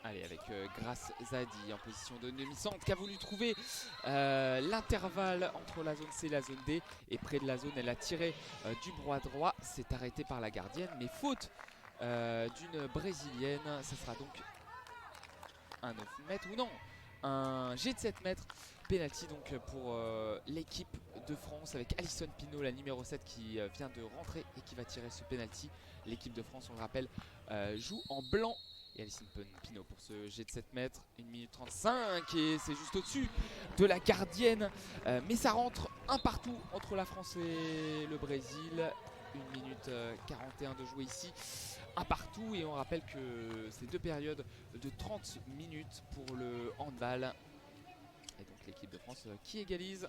Allez, avec Grace Zadi en position de demi-centre qui a voulu trouver l'intervalle entre la zone C et la zone D. Et près de la zone, elle a tiré du bras droit. C'est arrêté par la gardienne, mais faute d'une brésilienne. Ça sera donc un 9 mètres ou non, un jet de 7 mètres. Penalty donc pour l'équipe de France avec Alison Pinault, la numéro 7 qui vient de rentrer et qui va tirer ce penalty. L'équipe de France, on le rappelle, joue en blanc. Et Alison Pinault pour ce jet de 7 mètres, 1 minute 35 et c'est juste au-dessus de la gardienne. Mais ça rentre un partout entre la France et le Brésil. 1 minute 41 de jouer ici, un partout, et on rappelle que c'est deux périodes de 30 minutes pour le handball. Et donc l'équipe de France qui égalise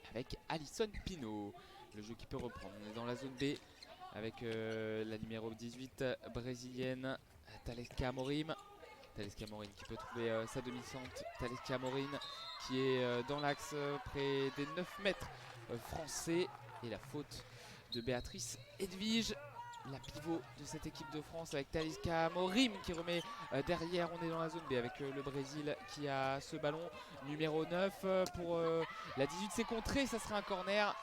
avec Alison Pinault. Le jeu qui peut reprendre, on est dans la zone B avec la numéro 18 brésilienne Thalesca Amorim. Thalesca Amorim qui peut trouver sa demi-centre. Thalesca Amorim qui est dans l'axe près des 9 mètres français. Et la faute de Béatrice Edwige, la pivot de cette équipe de France, avec Thalesca Amorim qui remet derrière. On est dans la zone B avec le Brésil qui a ce ballon numéro 9 pour la 18. C'est contré, ça sera un corner.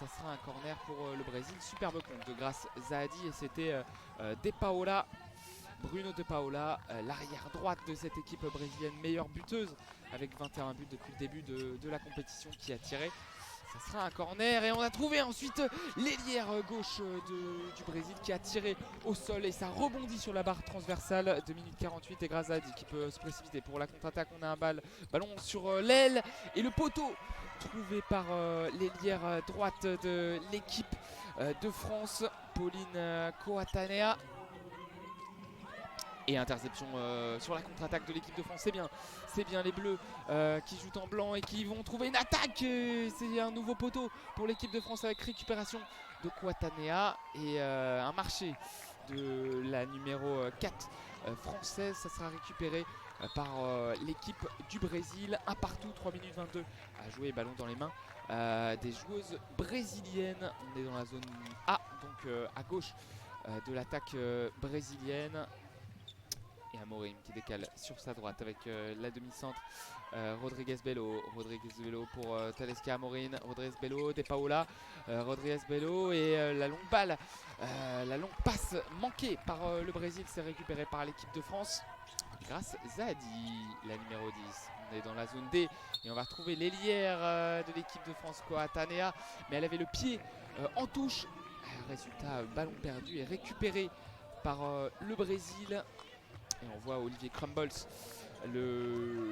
Ça sera un corner pour le Brésil. Superbe compte de Grace Zahadi et c'était De Paola, Bruno De Paola, l'arrière droite de cette équipe brésilienne, meilleure buteuse avec 21 buts depuis le début de la compétition, qui a tiré. Ça sera un corner et on a trouvé ensuite l'ailière gauche du Brésil qui a tiré au sol et ça rebondit sur la barre transversale. 2 minutes 48 et Grace Zahadi qui peut se précipiter pour la contre-attaque. On a un ballon sur l'aile et le poteau trouvé par l'ailière droite de l'équipe de France, Pauline Coatanea. Et interception sur la contre-attaque de l'équipe de France. C'est bien les Bleus qui jouent en blanc et qui vont trouver une attaque. C'est un nouveau poteau pour l'équipe de France avec récupération de Coatanea et un marché de la numéro 4 française. Ça sera récupéré par l'équipe du Brésil. Un partout, 3 minutes 22 à jouer, ballon dans les mains des joueuses brésiliennes. On est dans la zone A, donc à gauche de l'attaque brésilienne. Et Amorim qui décale sur sa droite avec la demi-centre. Rodrigues Bello pour Thalesca Amorim. Rodrigues Bello, De Paola. Rodrigues Bello et la longue balle. La longue passe manquée par le Brésil. C'est récupéré par l'équipe de France. Grace Zahadi, la numéro 10. On est dans la zone D et on va retrouver l'ailière de l'équipe de France, Coatanea. Mais elle avait le pied en touche. Résultat, ballon perdu et récupéré par le Brésil. Et on voit Olivier Crumbles,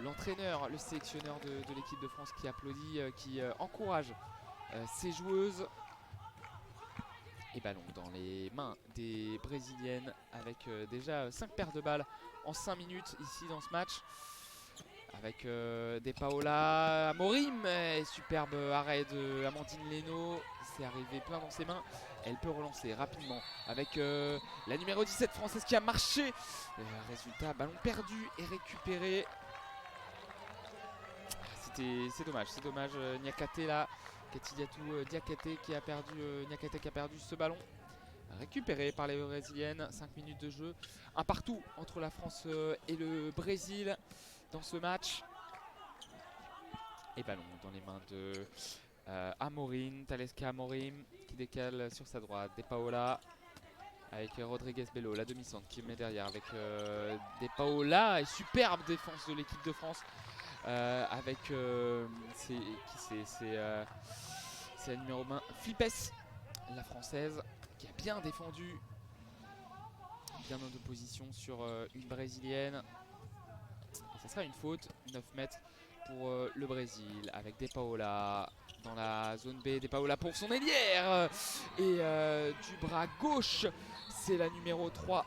l'entraîneur, le sélectionneur de l'équipe de France, qui applaudit, qui encourage ses joueuses. Et ballon dans les mains des Brésiliennes avec déjà 5 paires de balles en 5 minutes ici dans ce match. Avec De Paola, Amorim, et superbe arrêt de Amandine Leno. C'est arrivé plein dans ses mains. Elle peut relancer rapidement avec la numéro 17 française qui a marché. Résultat, ballon perdu et récupéré. C'est dommage. Niakate là, Katidiatou Diakate qui a perdu ce ballon. Récupéré par les Brésiliennes. 5 minutes de jeu. Un partout entre la France et le Brésil dans ce match. Et ballon dans les mains de Amorim, Thalesca Amorim qui décale sur sa droite. De Paola avec Rodrigues Bello, la demi-centre qui met derrière avec De Paola. Et superbe défense de l'équipe de France avec c'est la numéro 1 Flippes, la française, qui a bien défendu, bien en opposition sur une brésilienne. Et ça sera une faute, 9 mètres pour le Brésil avec De Paola dans la zone B. De Paola pour son ailière et du bras gauche, c'est la numéro 3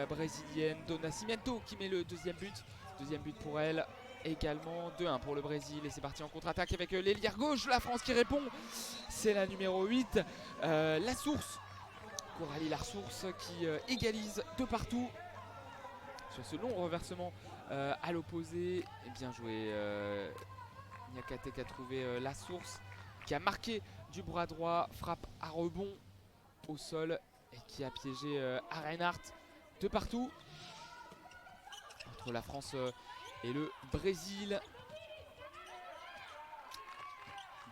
brésilienne Dona Cimento qui met le deuxième but pour elle. Également 2-1 pour le Brésil et c'est parti en contre-attaque avec l'ailière gauche de la France qui répond. C'est la numéro 8 Lasource, Coralie Lasource qui égalise de partout sur ce long reversement à l'opposé. Et bien joué, Niakate qui a trouvé Lasource, qui a marqué du bras droit, frappe à rebond au sol et qui a piégé Arenhardt de partout. entre la France et le Brésil.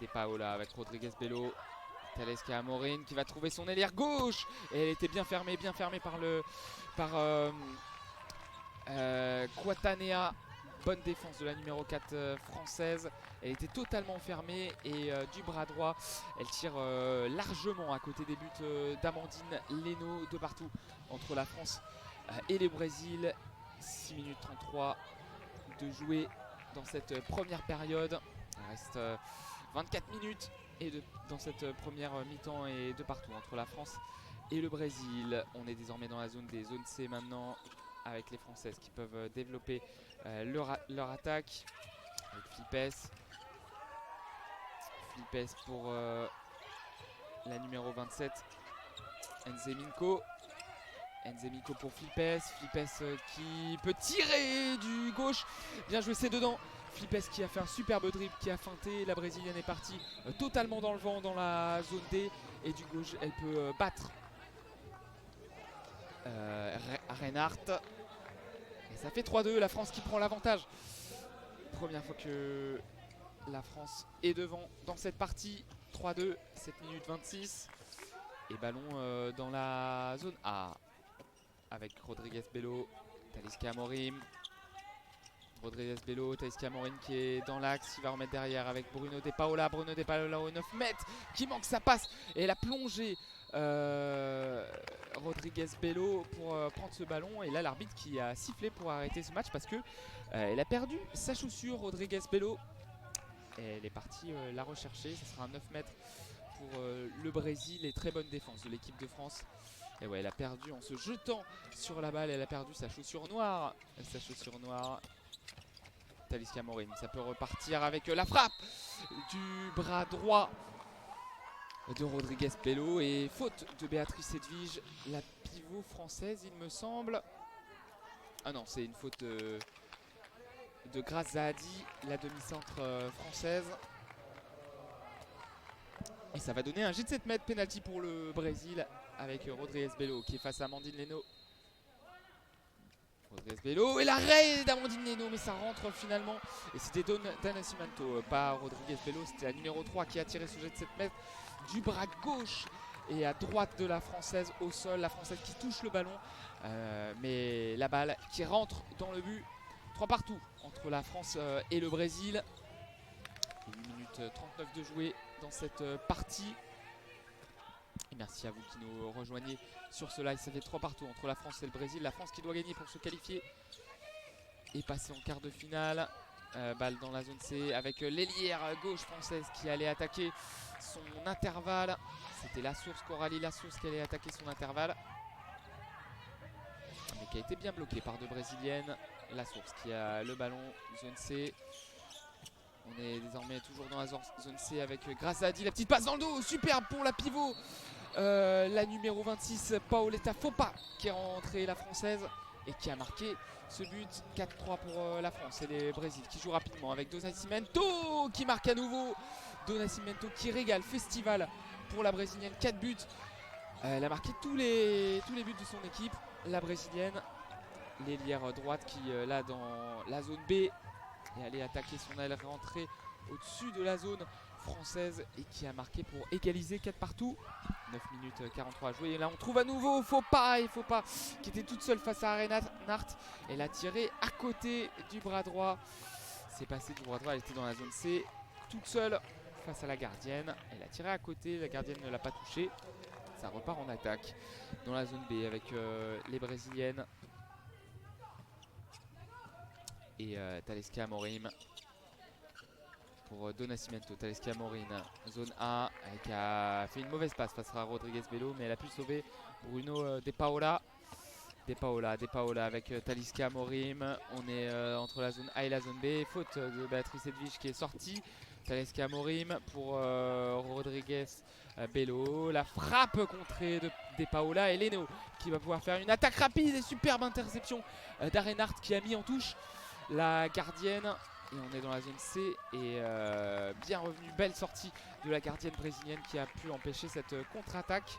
De Paola avec Rodriguez Bello. Talisca Amorim qui va trouver son ailière gauche. Et elle était bien fermée par Quatanea. Bonne défense de la numéro 4 française. Elle était totalement fermée et du bras droit, elle tire largement à côté des buts d'Amandine Leno de partout entre la France et le Brésil. 6 minutes 33 de jouer dans cette première période. Il reste 24 minutes dans cette première mi-temps et de partout entre la France et le Brésil. On est désormais dans la zone des zones C maintenant avec les Françaises qui peuvent développer leur attaque avec Flippes pour la numéro 27 Nzeminko pour Flippes qui peut tirer du gauche, bien joué, c'est dedans. Flippes qui a fait un superbe dribble, qui a feinté, la brésilienne est partie totalement dans le vent dans la zone D et du gauche elle peut battre Reinhardt. Et ça fait 3-2, la France qui prend l'avantage. Première fois que la France est devant dans cette partie. 3-2, 7 minutes 26. Et ballon dans la zone A. Avec Rodriguez Bello, Talisca Amorim. Rodriguez Bello, Talisca Amorim qui est dans l'axe. Il va remettre derrière avec Bruno De Paola. Bruno De Paola au 9 mètres qui manque sa passe. Et elle a plongé Rodriguez Bello pour prendre ce ballon. Et là l'arbitre qui a sifflé pour arrêter ce match parce que elle a perdu sa chaussure, Rodriguez Bello. Et elle est partie la rechercher. Ce sera un 9 mètres pour le Brésil. Et très bonne défense de l'équipe de France. Et ouais, elle a perdu en se jetant sur la balle. Elle a perdu sa chaussure noire. Talisca Amorim, ça peut repartir avec la frappe du bras droit de Rodriguez Bello. Et faute de Béatrice Edwige, la pivot française, il me semble. Ah non, c'est une faute de Grace Zahadi, la demi-centre française. Et ça va donner un jet de 7 mètres, penalty pour le Brésil avec Rodriguez Bello qui est face à Amandine Leno. Rodriguez Bello et l'arrêt d'Amandine Leno, mais ça rentre finalement. Et c'était Dan Nascimento, pas Rodriguez Bello, c'était la numéro 3 qui a tiré ce jet de 7 mètres du bras gauche et à droite de la française au sol. La française qui touche le ballon, mais la balle qui rentre dans le but. 3 partout entre la France et le Brésil. 8 minutes 39 de jouer dans cette partie. Et merci à vous qui nous rejoignez sur ce live. Ça fait 3 partout entre la France et le Brésil. La France qui doit gagner pour se qualifier et passer en quart de finale. Balle dans la zone C avec l'ailière gauche française qui allait attaquer son intervalle. C'était Lassource, Coralie Lassource qui allait attaquer son intervalle. Mais qui a été bien bloqué par deux brésiliennes. Lassource qui a le ballon, zone C. On est désormais toujours dans la zone C avec Grace Zahadi. La petite passe dans le dos, superbe pour la pivot. La numéro 26, Paoletta Fopa, qui est rentrée, la française, et qui a marqué ce but. 4-3 pour la France et les Brésil qui jouent rapidement avec Do Nascimento qui marque à nouveau. Do Nascimento qui régale, festival pour la brésilienne. 4 buts. Elle a marqué tous les buts de son équipe, la brésilienne. L'ailière droite qui, là, dans la zone B, est allée attaquer son aile rentrée au-dessus de la zone française et qui a marqué pour égaliser 4 partout. 9 minutes 43 à jouer. Et là, on trouve à nouveau Fopa qui était toute seule face à Reinhardt. Elle a tiré à côté du bras droit. C'est passé du bras droit, elle était dans la zone C, toute seule face à la gardienne. Elle a tiré à côté, la gardienne ne l'a pas touché. Ça repart en attaque dans la zone B avec les brésiliennes. Et Talisca Amorim pour Do Nascimento. Talisca Amorim, zone A, qui a fait une mauvaise passe face à Rodriguez Bello, mais elle a pu sauver Bruno De Paola. De Paola avec Talisca Amorim. On est entre la zone A et la zone B. Faute de Béatrice Edwige qui est sortie. Talisca Amorim pour Rodriguez Bello. La frappe contrée de Paola et Leno qui va pouvoir faire une attaque rapide et superbe interception d'Arenhardt qui a mis en touche la gardienne. Et on est dans la zone C et bien revenu, belle sortie de la gardienne brésilienne qui a pu empêcher cette contre-attaque.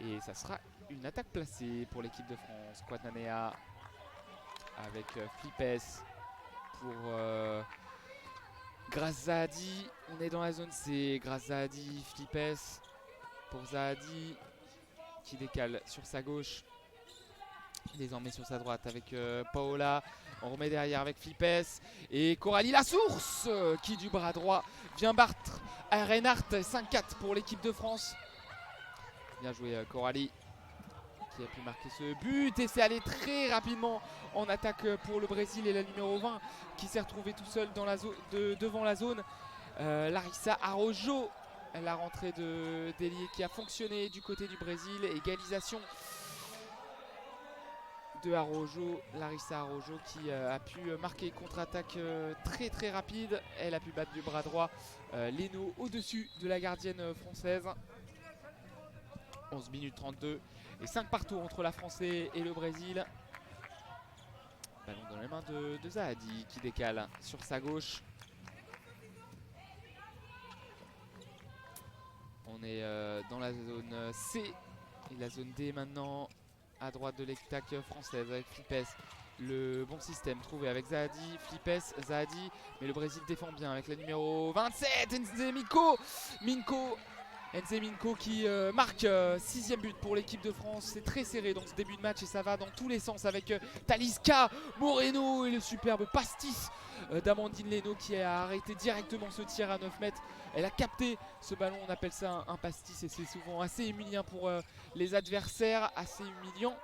Et ça sera une attaque placée pour l'équipe de France. Quatanea avec Flipes pour Grazadi. On est dans la zone C. Grazadi, Flipes pour Zahadi qui décale sur sa gauche. Désormais sur sa droite avec Paola. On remet derrière avec Flipes et Coralie Lasource qui du bras droit vient battre Reinhardt. 5-4 pour l'équipe de France. Bien joué Coralie qui a pu marquer ce but et c'est allé très rapidement en attaque pour le Brésil et la numéro 20 qui s'est retrouvée tout seul dans la devant la zone. Larissa Araujo, la rentrée de d'ailier qui a fonctionné du côté du Brésil. Égalisation de Araujo, Larissa Araujo qui a pu marquer contre-attaque très très rapide. Elle a pu battre du bras droit Leno au-dessus de la gardienne française. 11 minutes 32 et 5 partout entre la France et le Brésil. Ballon dans les mains de Zahadi qui décale sur sa gauche. On est dans la zone C et la zone D maintenant à droite de l'attaque française avec Flipes. Le bon système trouvé avec Zahadi, Flipes, Zahadi, mais le Brésil défend bien avec la numéro 27, Nze Minko qui marque 6e but pour l'équipe de France. C'est très serré dans ce début de match et ça va dans tous les sens avec Talisca Moreno et le superbe pastis d'Amandine Leno qui a arrêté directement ce tir à 9 mètres. Elle a capté ce ballon, on appelle ça un pastis et c'est souvent assez humiliant pour les adversaires, assez humiliant.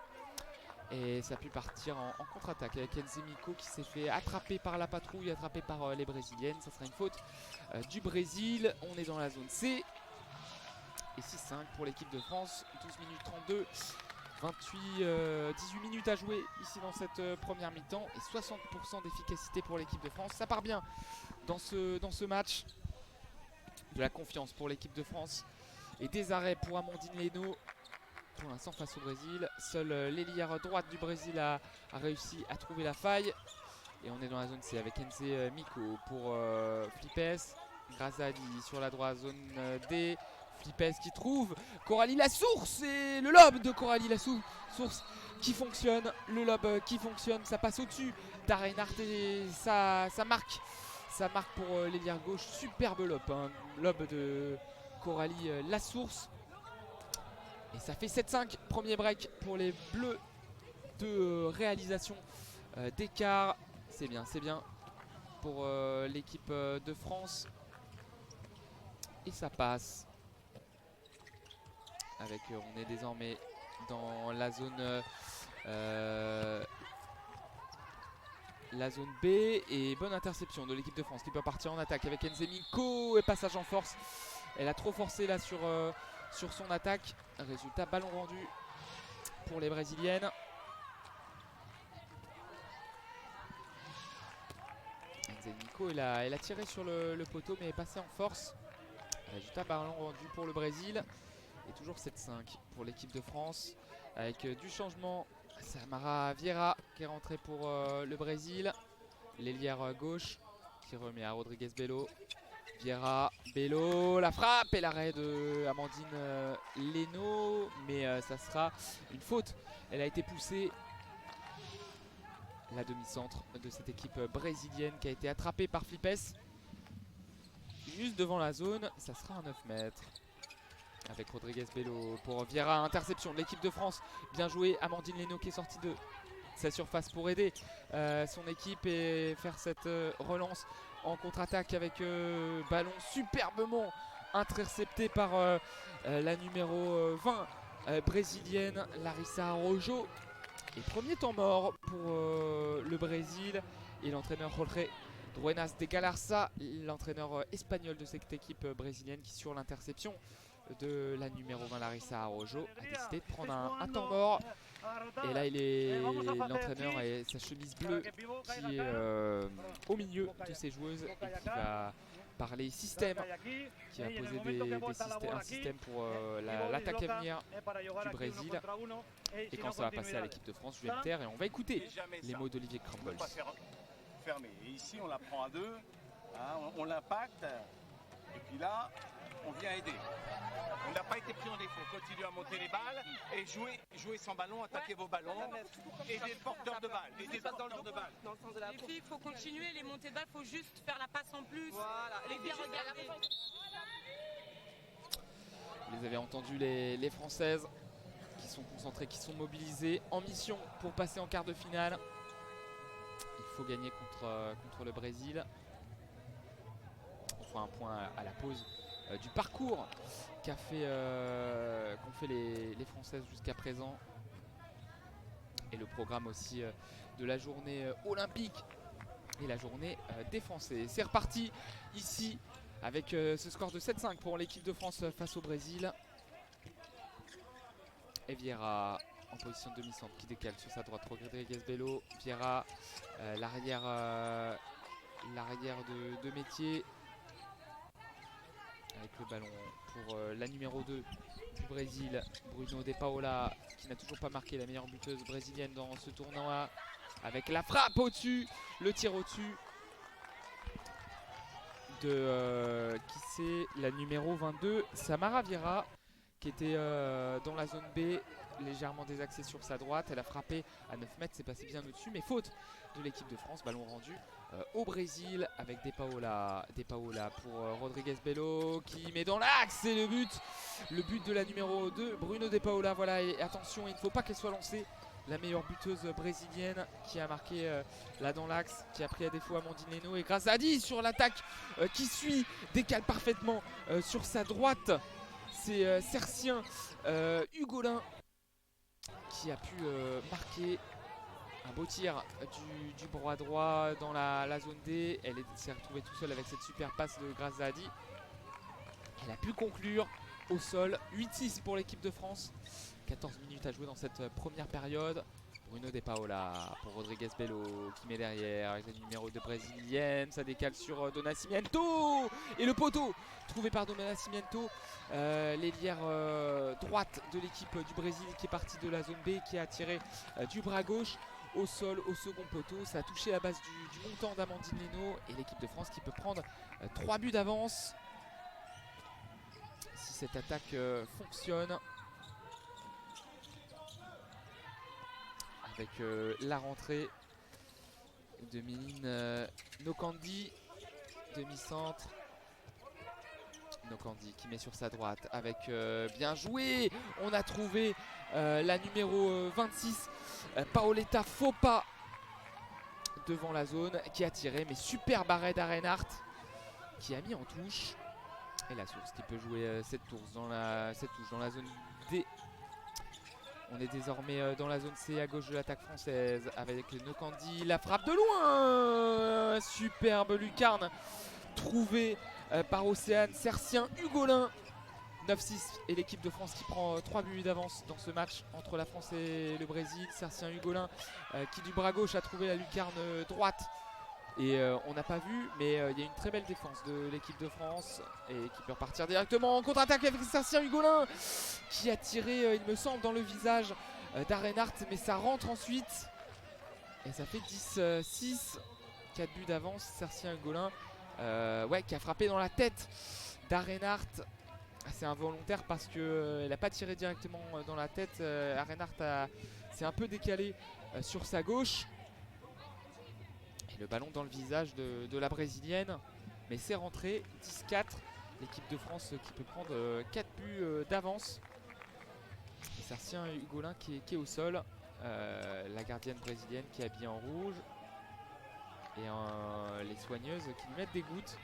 Et ça a pu partir en contre-attaque avec Nze Minko qui s'est fait attraper par la patrouille, attrapé par les Brésiliennes. Ça sera une faute du Brésil. On est dans la zone C. Et 6-5 pour l'équipe de France, 12 minutes 32, 18 minutes à jouer ici dans cette première mi-temps et 60% d'efficacité pour l'équipe de France. Ça part bien dans ce match. De la confiance pour l'équipe de France et des arrêts pour Amandine Leno. Pour l'instant face au Brésil, seule l'ailière droite du Brésil a réussi à trouver la faille. Et on est dans la zone C avec Nze Minko pour Flipes, Grazadi sur la droite, zone D. Flipes qui trouve Coralie Lasource et le lob de Coralie Lasource qui fonctionne. Le lob qui fonctionne, ça passe au-dessus d'Reinhardt et ça marque. Ça marque pour l'ailière gauche. Superbe lob, hein. Lob de Coralie Lasource. Et ça fait 7-5. Premier break pour les Bleus de réalisation d'écart. C'est bien pour l'équipe de France. Et ça passe. Avec, on est désormais dans la zone B et bonne interception de l'équipe de France qui peut partir en attaque avec Nze Minko et passage en force. Elle a trop forcé là sur son attaque. Résultat, ballon rendu pour les Brésiliennes. Nze Minko, elle a tiré sur le poteau mais est passé en force. Résultat, ballon rendu pour le Brésil. Et toujours 7-5 pour l'équipe de France avec du changement. Samara Vieira qui est rentrée pour le Brésil. L'ailière gauche qui remet à Rodriguez Bello. Vieira, Bello, la frappe et l'arrêt de Amandine Leno. Mais ça sera une faute. Elle a été poussée. La demi-centre de cette équipe brésilienne qui a été attrapée par Flipes. Juste devant la zone, ça sera un 9 mètres. Avec Rodriguez Bello pour Vieira, interception de l'équipe de France. Bien joué, Amandine Leno qui est sortie de sa surface pour aider son équipe et faire cette relance en contre-attaque avec ballon superbement intercepté par la numéro 20 brésilienne, Larissa Araujo. Et premier temps mort pour le Brésil et l'entraîneur Jorge Duenas de Galarza, l'entraîneur espagnol de cette équipe brésilienne qui sur l'interception de la numéro 20 Larissa Araujo a décidé de prendre un temps mort. Et là il est l'entraîneur et sa chemise bleue qui est au milieu de ses joueuses et qui va parler système, qui a posé un système pour l'attaque à venir du Brésil. Et quand ça va passer à l'équipe de France, je vais me taire et on va écouter les mots d'Olivier Crumbles. Fermé. Et ici on la prend à deux, hein, on l'impacte. Et puis là, on vient aider. On n'a pas été pris en défaut. Continuez à monter les balles et jouer sans ballon, attaquer vos ballons. Et des porteurs de balles. Et des porteurs de balles. Les filles, il faut continuer. Les montées de balles, il faut juste faire la passe en plus. Voilà. Et bien regarder. Vous les avez entendus, les Françaises qui sont concentrées, qui sont mobilisées en mission pour passer en quart de finale. Il faut gagner contre le Brésil. On fera un point à la pause du parcours qu'ont fait les Françaises jusqu'à présent. Et le programme aussi de la journée olympique et la journée des Français. C'est reparti ici avec ce score de 7-5 pour l'équipe de France face au Brésil. Et Vieira en position de demi-centre qui décale sur sa droite. Rodriguez Bello, Vieira, l'arrière de métier. Avec le ballon pour la numéro 2 du Brésil, Bruno De Paola, qui n'a toujours pas marqué, la meilleure buteuse brésilienne dans ce tournoi. Avec la frappe au-dessus, le tir au-dessus de qui c'est la numéro 22, Samara Vieira, qui était dans la zone B, légèrement désaxée sur sa droite. Elle a frappé à 9 mètres, c'est passé bien au-dessus, mais faute de l'équipe de France. Ballon rendu au Brésil avec De Paola pour Rodriguez Bello qui met dans l'axe, et le but de la numéro 2, Bruno De Paola. Voilà, et attention, il ne faut pas qu'elle soit lancée. La meilleure buteuse brésilienne qui a marqué là dans l'axe, qui a pris à défaut Amandine Leno. Et Grazzadi sur l'attaque qui suit, décale parfaitement sur sa droite. C'est Sercien Hugolin qui a pu marquer un beau tir du bras droit dans la zone D. Elle s'est retrouvée tout seule avec cette super passe de Grazzadi. Elle a pu conclure au sol. 8-6 pour l'équipe de France. 14 minutes à jouer dans cette première période. Bruno De Paola pour Rodriguez Bello qui met derrière avec la numéro 2 brésilienne. Ça décale sur Do Nascimento. Et le poteau trouvé par Do Nascimento. L'ailière droite de l'équipe du Brésil qui est partie de la zone B, qui a tiré du bras gauche au sol, au second poteau. Ça a touché la base du montant d'Amandine Leno. Et l'équipe de France qui peut prendre 3 buts d'avance si cette attaque fonctionne. Avec la rentrée de Méline Nokandi, demi-centre. Nokandi qui met sur sa droite avec bien joué. On a trouvé la numéro 26, Paoletta Fopa, devant la zone, qui a tiré, mais super barré d'Arenhart qui a mis en touche. Et la source qui peut jouer cette touche dans la zone D. On est désormais dans la zone C à gauche de l'attaque française avec Nokandi. La frappe de loin. Superbe lucarne trouvée par Océane. Sercien Hugolin. 9-6 et l'équipe de France qui prend 3 buts d'avance dans ce match entre la France et le Brésil. Sercien Hugolin qui du bras gauche a trouvé la lucarne droite. Et on n'a pas vu, mais il y a une très belle défense de l'équipe de France et qui peut repartir directement en contre-attaque avec Sercien Hugolin qui a tiré, il me semble, dans le visage d'Arenhart, mais ça rentre ensuite et ça fait 10-6, 4 buts d'avance. Sercien Hugolin qui a frappé dans la tête d'Arenhart. C'est involontaire parce qu'elle n'a pas tiré directement dans la tête. Arenhart s'est un peu décalé sur sa gauche. Le ballon dans le visage de la brésilienne, mais c'est rentré. 10-4, l'équipe de France qui peut prendre 4 buts d'avance. Sercien Hugolin qui est au sol, la gardienne brésilienne qui est habillée en rouge et les soigneuses qui lui mettent des gouttes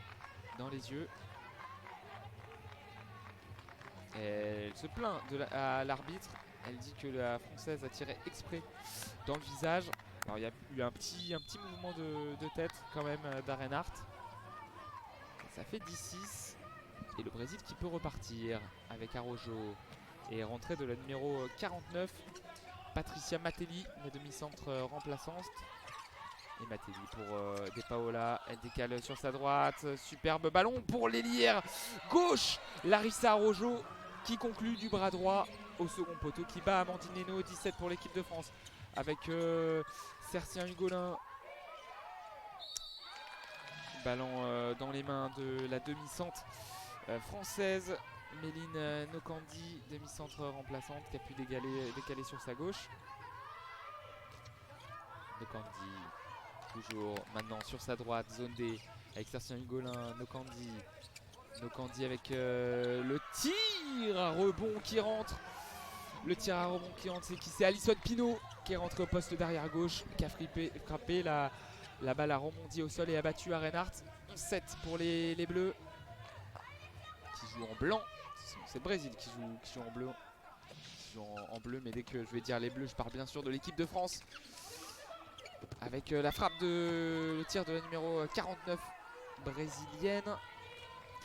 dans les yeux. Et elle se plaint à l'arbitre, elle dit que la française a tiré exprès dans le visage. Alors il y a eu un petit mouvement de tête quand même d'Arenhart. Ça fait 10-6. Et le Brésil qui peut repartir avec Araujo. Et rentrée de la numéro 49, Patricia Matelli, la demi-centre remplaçante. Et Matelli pour De Paola. Elle décale sur sa droite. Superbe ballon pour l'ailière gauche. Larissa Araujo qui conclut du bras droit au second poteau, qui bat Amandine Leno. 17 pour l'équipe de France. Avec Sercien Hugolin. Ballon dans les mains de la demi-centre française. Méline Nokandi, demi-centre remplaçante, qui a pu décaler sur sa gauche. Nokandi, toujours maintenant sur sa droite, zone D, avec Sertien Hugolin. Nokandi avec le tir à rebond qui rentre. Le tir à rebond qui rentre, c'est Alison Pinault qui est rentré au poste d'arrière gauche, qui a frappé. La balle a rebondi au sol et a battu à Reinhardt. 11-7 pour les Bleus, qui jouent en blanc. C'est le Brésil qui joue en bleu. Qui joue en bleu, mais dès que je vais dire les Bleus, je parle bien sûr de l'équipe de France. Avec la frappe le tir de la numéro 49 brésilienne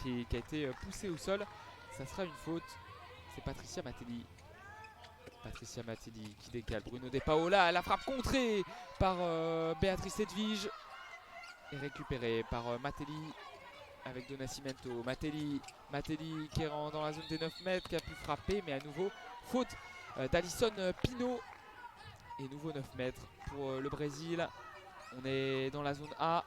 qui a été poussée au sol. Ça sera une faute. C'est Patricia Matelli. Patricia Matelli qui décale. Bruno De Paola, la frappe contrée par Béatrice Edwige et récupérée par Matelli avec Do Nascimento. Matelli qui est dans la zone des 9 mètres, qui a pu frapper, mais à nouveau faute d'Alison Pinault. Et nouveau 9 mètres pour le Brésil. On est dans la zone A.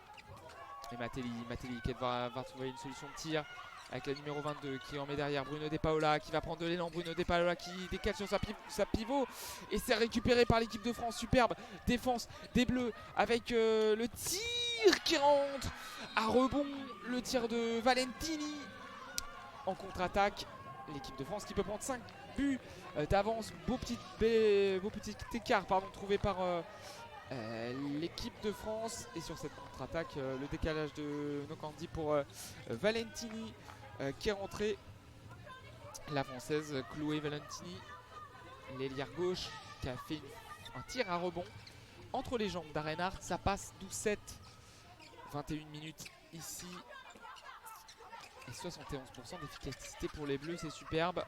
Et Matelli qui va trouver une solution de tir avec la numéro 22 qui en met derrière. Bruno De Paola qui va prendre de l'élan. Bruno De Paola qui décale sur sa pivot. Et c'est récupéré par l'équipe de France. Superbe défense des Bleus avec le tir qui rentre à rebond. Le tir de Valentini en contre-attaque. L'équipe de France qui peut prendre 5 buts d'avance. Beau petit écart trouvé par l'équipe de France. Et sur cette contre-attaque, le décalage de Nokandi pour Valentini qui est rentré. La française Chloé Valentini, l'ailière gauche, qui a fait un tir à rebond entre les jambes d'Arenhardt. Ça passe 12-7. 21 minutes ici. Et 71% d'efficacité pour les Bleus, c'est superbe.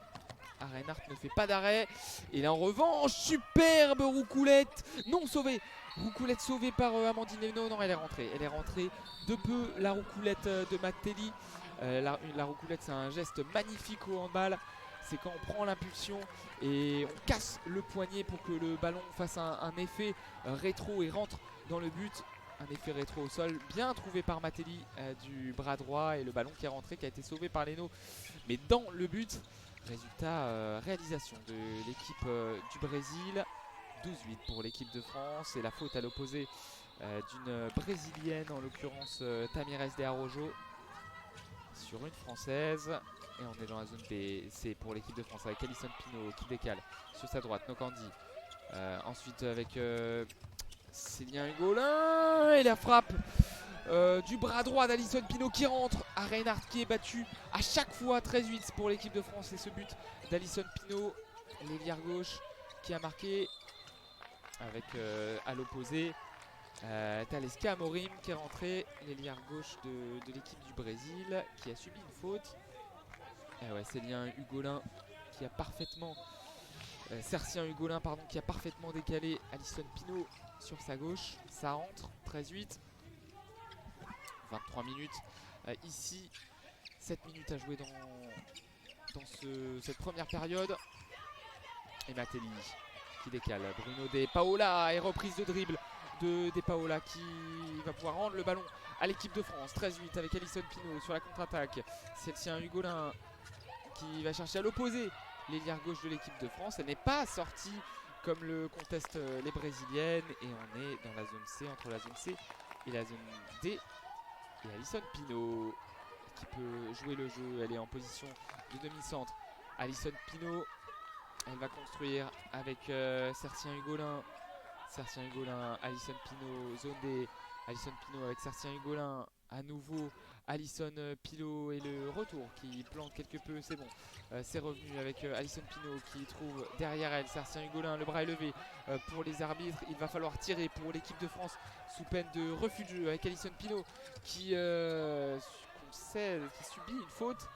Arenhardt ne fait pas d'arrêt. Et là en revanche, superbe roucoulette non sauvée. Roucoulette sauvée par Amandine Leno. Non, elle est rentrée. Elle est rentrée de peu, la roucoulette de Matelli. La roucoulette, c'est un geste magnifique au handball. C'est quand on prend l'impulsion et on casse le poignet pour que le ballon fasse un effet rétro et rentre dans le but. Un effet rétro au sol, bien trouvé par Matelli du bras droit, et le ballon qui est rentré, qui a été sauvé par Leno, mais dans le but. Résultat, réalisation de l'équipe du Brésil. 12-8 pour l'équipe de France, et la faute à l'opposé d'une brésilienne, en l'occurrence Tamires de Arrojo, sur une française. Et on est dans la zone B, c'est pour l'équipe de France avec Alison Pinault qui décale sur sa droite. Nokandi. Ensuite avec Célien Hugolin, et la frappe du bras droit d'Alison Pinault qui rentre à Reinhardt, qui est battu à chaque fois. 13-8 pour l'équipe de France, et ce but d'Alison Pinault, l'ailière gauche, qui a marqué avec à l'opposé Taleska Amorim qui est rentré, l'ailière gauche de l'équipe du Brésil, qui a subi une faute. Et ouais, Célien Hugolin qui a parfaitement Sertien Hugolin qui a parfaitement décalé Alison Pinault sur sa gauche. Ça rentre. 13-8. 23 minutes ici. 7 minutes à jouer dans cette première période. Et Matelli qui décale. Bruno De Paola, et reprise de dribble de Paola qui va pouvoir rendre le ballon à l'équipe de France. 13-8 avec Alison Pinault sur la contre-attaque. Sertien Hugolin qui va chercher à l'opposé l'ailière gauche de l'équipe de France. Elle n'est pas sortie comme le contestent les Brésiliennes, et on est dans la zone C, entre la zone C et la zone D. Et Alison Pinault qui peut jouer le jeu. Elle est en position de demi-centre. Alison Pinault, elle va construire avec Sertien Hugolin. Sertien Hugolin, Alison Pinault, zone D. Alison Pinault avec Sertien Hugolin, à nouveau Alison Pinault, et le retour qui plante quelque peu, c'est bon. C'est revenu avec Alison Pinault qui trouve derrière elle Sertien Hugolin. Le bras est levé pour les arbitres. Il va falloir tirer pour l'équipe de France sous peine de refus de jeu, avec Alison Pinault qui subit une faute.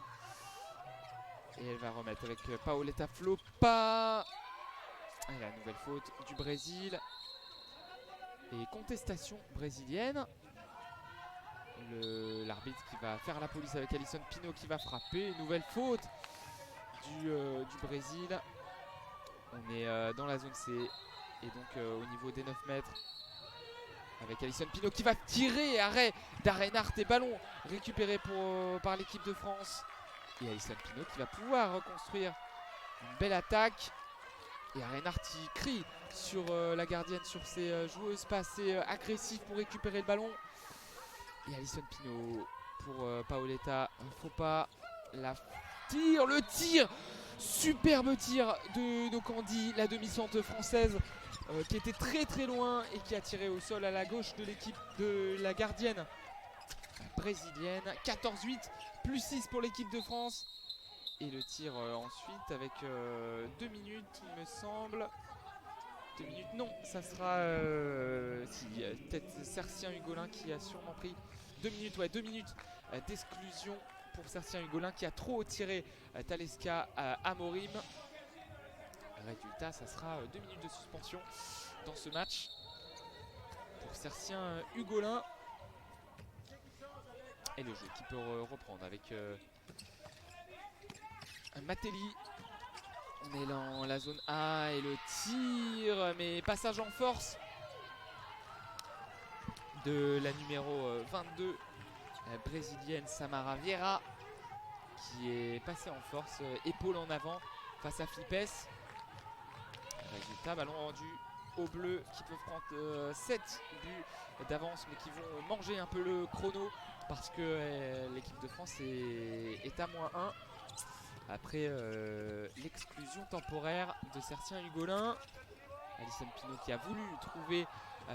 Et elle va remettre avec Paoletta Floppa. Et la nouvelle faute du Brésil. Et contestation brésilienne. L'arbitre qui va faire la police avec Alison Pinault qui va frapper. Nouvelle faute du Brésil. On est dans la zone C, et donc au niveau des 9 mètres, avec Alison Pinault qui va tirer. Arrêt d'Arenhardt, et ballon récupéré par l'équipe de France. Et Alison Pinault qui va pouvoir reconstruire une belle attaque. Et Reinhardt qui crie sur la gardienne, sur ses joueuses, pas assez agressives pour récupérer le ballon. Et Alison Pinault pour Paoletta, faut pas la tire, le tir, superbe tir de Nokandi, la demi-centre française qui était très très loin et qui a tiré au sol à la gauche de l'équipe de la gardienne brésilienne. 14-8, plus 6 pour l'équipe de France. Et le tir ensuite avec 2 minutes il me semble. 2 minutes, non, ça sera peut-être Sertien Hugolin qui a sûrement pris 2 minutes, ouais, 2 minutes d'exclusion pour Sertien Hugolin qui a trop tiré Taleska Amorim. Résultat, ça sera 2 minutes de suspension dans ce match pour Sertien Hugolin. Et le jeu qui peut reprendre avec Matelli. On est dans la zone A et le tir, mais passage en force de la numéro 22 brésilienne Samara Vieira qui est passée en force, épaule en avant face à Flipes. Résultat, ballon rendu aux Bleus qui peuvent prendre 7 buts d'avance mais qui vont manger un peu le chrono parce que l'équipe de France est à -1 après l'exclusion temporaire de Sertien Hugolin. Alison Pinault qui a voulu trouver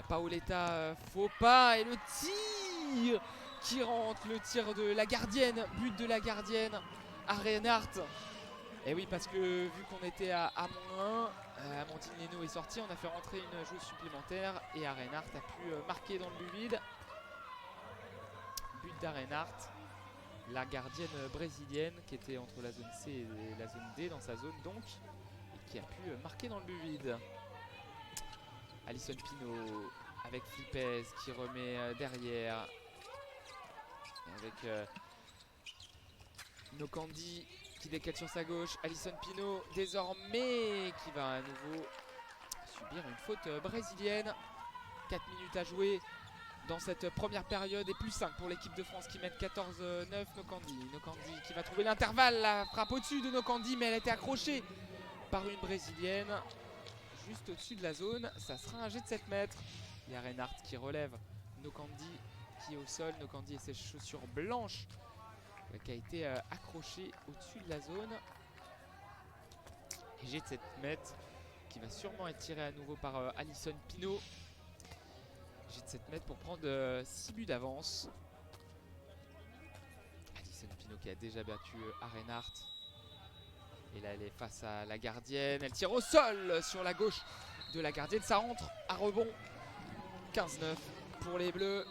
Paoletta, faux pas, et le tir qui rentre, le tir de la gardienne, but de la gardienne à Reinhardt. Et oui, parce que vu qu'on était à -1, Amandine Leno est sortie, on a fait rentrer une joueuse supplémentaire et Reinhardt a pu marquer dans le but vide. But d'Reinhardt, la gardienne brésilienne qui était entre la zone C et la zone D dans sa zone donc, et qui a pu marquer dans le but vide. Alison Pinault avec Flipes qui remet derrière, avec Nokandi qui décale sur sa gauche. Alison Pinault désormais qui va à nouveau subir une faute brésilienne. 4 minutes à jouer dans cette première période et plus 5 pour l'équipe de France qui mène 14-9. Nokandi qui va trouver l'intervalle, la frappe au-dessus de Nokandi mais elle a été accrochée par une brésilienne juste au-dessus de la zone. Ça sera un jet de 7 mètres. Il y a Reinhardt qui relève Nokandi qui est au sol. Nokandi et ses chaussures blanches qui a été accroché au-dessus de la zone. Et jet de 7 mètres qui va sûrement être tiré à nouveau par Alison Pinault. Jet de 7 mètres pour prendre 6 buts d'avance. Alison Pinault qui a déjà battu Reinhardt. Et là elle est face à la gardienne. Elle tire au sol sur la gauche de la gardienne. Ça rentre à rebond. 15-9 pour les Bleus.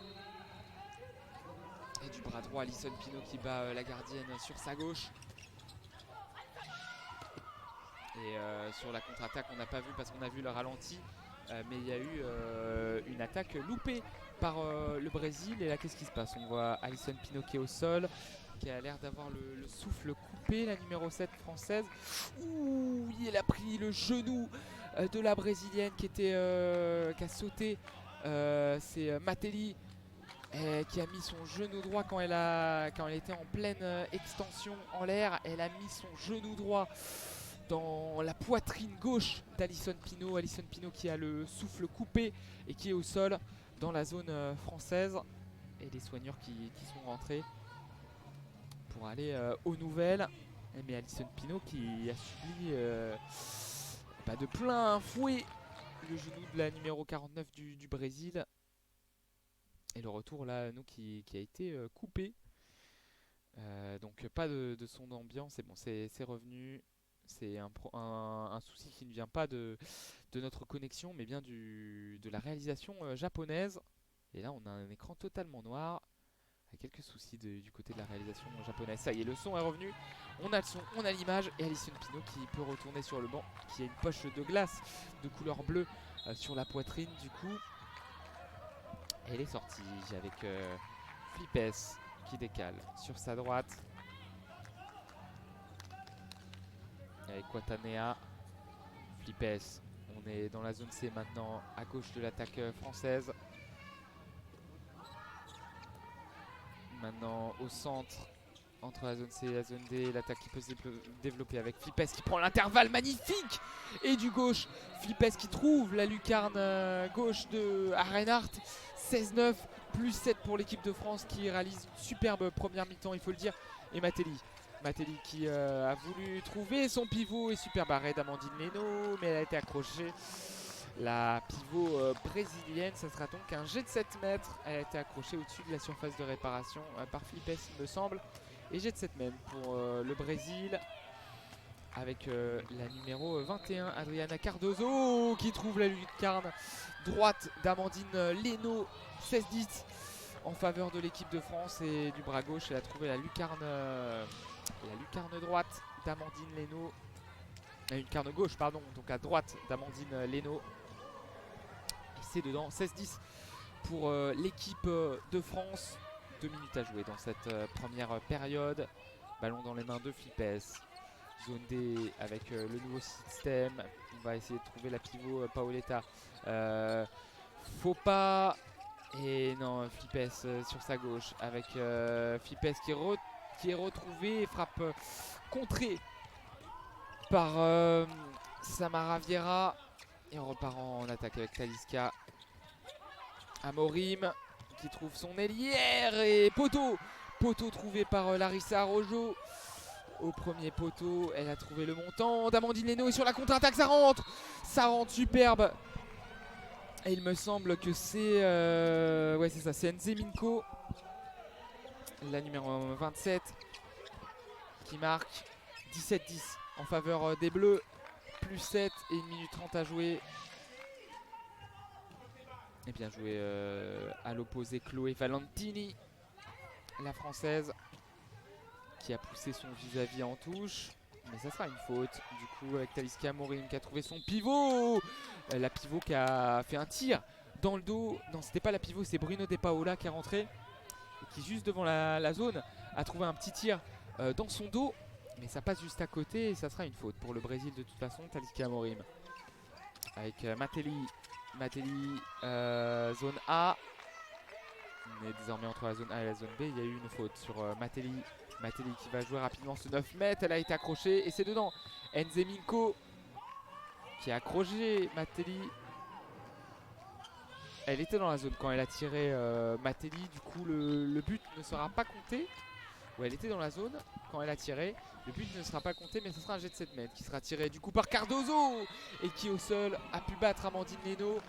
Et du bras droit, Alison Pinault qui bat la gardienne sur sa gauche. Et sur la contre-attaque, on n'a pas vu parce qu'on a vu le ralenti. Mais il y a eu une attaque loupée par le Brésil. Et là, qu'est-ce qui se passe? On voit Alison Pinault qui est au sol, qui a l'air d'avoir le souffle coupé, la numéro 7 française. Ouh, elle a pris le genou de la brésilienne qui a sauté. C'est Matelli. Qui a mis son genou droit quand elle était en pleine extension en l'air. Elle a mis son genou droit dans la poitrine gauche d'Alison Pinault. Alison Pinault qui a le souffle coupé et qui est au sol dans la zone française. Et les soigneurs qui sont rentrés pour aller aux nouvelles. Mais Alison Pinault qui a subi de plein fouet le genou de la numéro 49 du Brésil. Et le retour là, nous qui a été coupé. Donc pas de son d'ambiance. Et bon, c'est revenu. C'est un souci qui ne vient pas de notre connexion, mais bien de la réalisation japonaise. Et là, on a un écran totalement noir. Avec quelques soucis du côté de la réalisation japonaise. Ça y est, le son est revenu. On a le son, on a l'image. Et Alison Pinault qui peut retourner sur le banc. Qui a une poche de glace de couleur bleue sur la poitrine du coup. Elle est sortie avec Flipes qui décale sur sa droite. Avec Quatanea. Flipes, on est dans la zone C maintenant, à gauche de l'attaque française. Maintenant au centre, entre la zone C et la zone D. L'attaque qui peut se développer avec Flippes qui prend l'intervalle magnifique. Et du gauche, Flippes qui trouve la lucarne gauche de Reinhardt. 16-9, plus 7 pour l'équipe de France qui réalise une superbe première mi-temps, il faut le dire. Et Matelli qui a voulu trouver son pivot et superbe arrêt d'Amandine Leno, mais elle a été accrochée. La pivot brésilienne, ça sera donc un jet de 7 mètres. Elle a été accrochée au-dessus de la surface de réparation par Flippes, il me semble. Et jet de 7 mètres pour le Brésil. Avec la numéro 21, Adriana Cardozo, qui trouve la lucarne droite d'Amandine Leno. 16-10 en faveur de l'équipe de France. Et du bras gauche, elle a trouvé la lucarne droite d'Amandine Leno. La lucarne gauche, pardon, donc à droite d'Amandine Leno. C'est dedans, 16-10 pour l'équipe de France. 2 minutes à jouer dans cette première période. Ballon dans les mains de Flippes. Zone D avec le nouveau système. On va essayer de trouver la pivot Paoletta. Faut pas. Et non, Flippes sur sa gauche avec Flippes qui est retrouvé. Frappe contrée par Samara Vieira. Et on repart en attaque avec Talisca. Amorim qui trouve son ailière et poteau trouvé par Larissa Rojo. Au premier poteau, elle a trouvé le montant d'Amandine Leno et sur la contre-attaque ça rentre superbe. Et il me semble que c'est ouais c'est ça, c'est Nzeminko, la numéro 27 qui marque. 17-10 en faveur des Bleus, plus 7 et 1 minute 30 à jouer. Et bien joué à l'opposé, Chloé Valentini, la française, qui a poussé son vis-à-vis en touche. Mais ça sera une faute. Du coup, avec Talisca Amorim qui a trouvé son pivot. La pivot qui a fait un tir dans le dos. Non, c'était pas la pivot, c'est Bruno De Paola qui est rentré. Et qui, juste devant la zone, a trouvé un petit tir dans son dos. Mais ça passe juste à côté et ça sera une faute pour le Brésil de toute façon. Talisca Amorim. Avec Matelli, zone A. On est désormais entre la zone A et la zone B. Il y a eu une faute sur Matelli qui va jouer rapidement ce 9 mètres. Elle a été accrochée et c'est dedans. Nzeminko qui a accroché Matelli. Elle était dans la zone quand elle a tiré Matelli. Du coup le but ne sera pas compté. Ou elle était dans la zone quand elle a tiré. Le but ne sera pas compté, mais ce sera un jet de 7 mètres qui sera tiré du coup par Cardozo et qui au sol a pu battre Amandine Leno.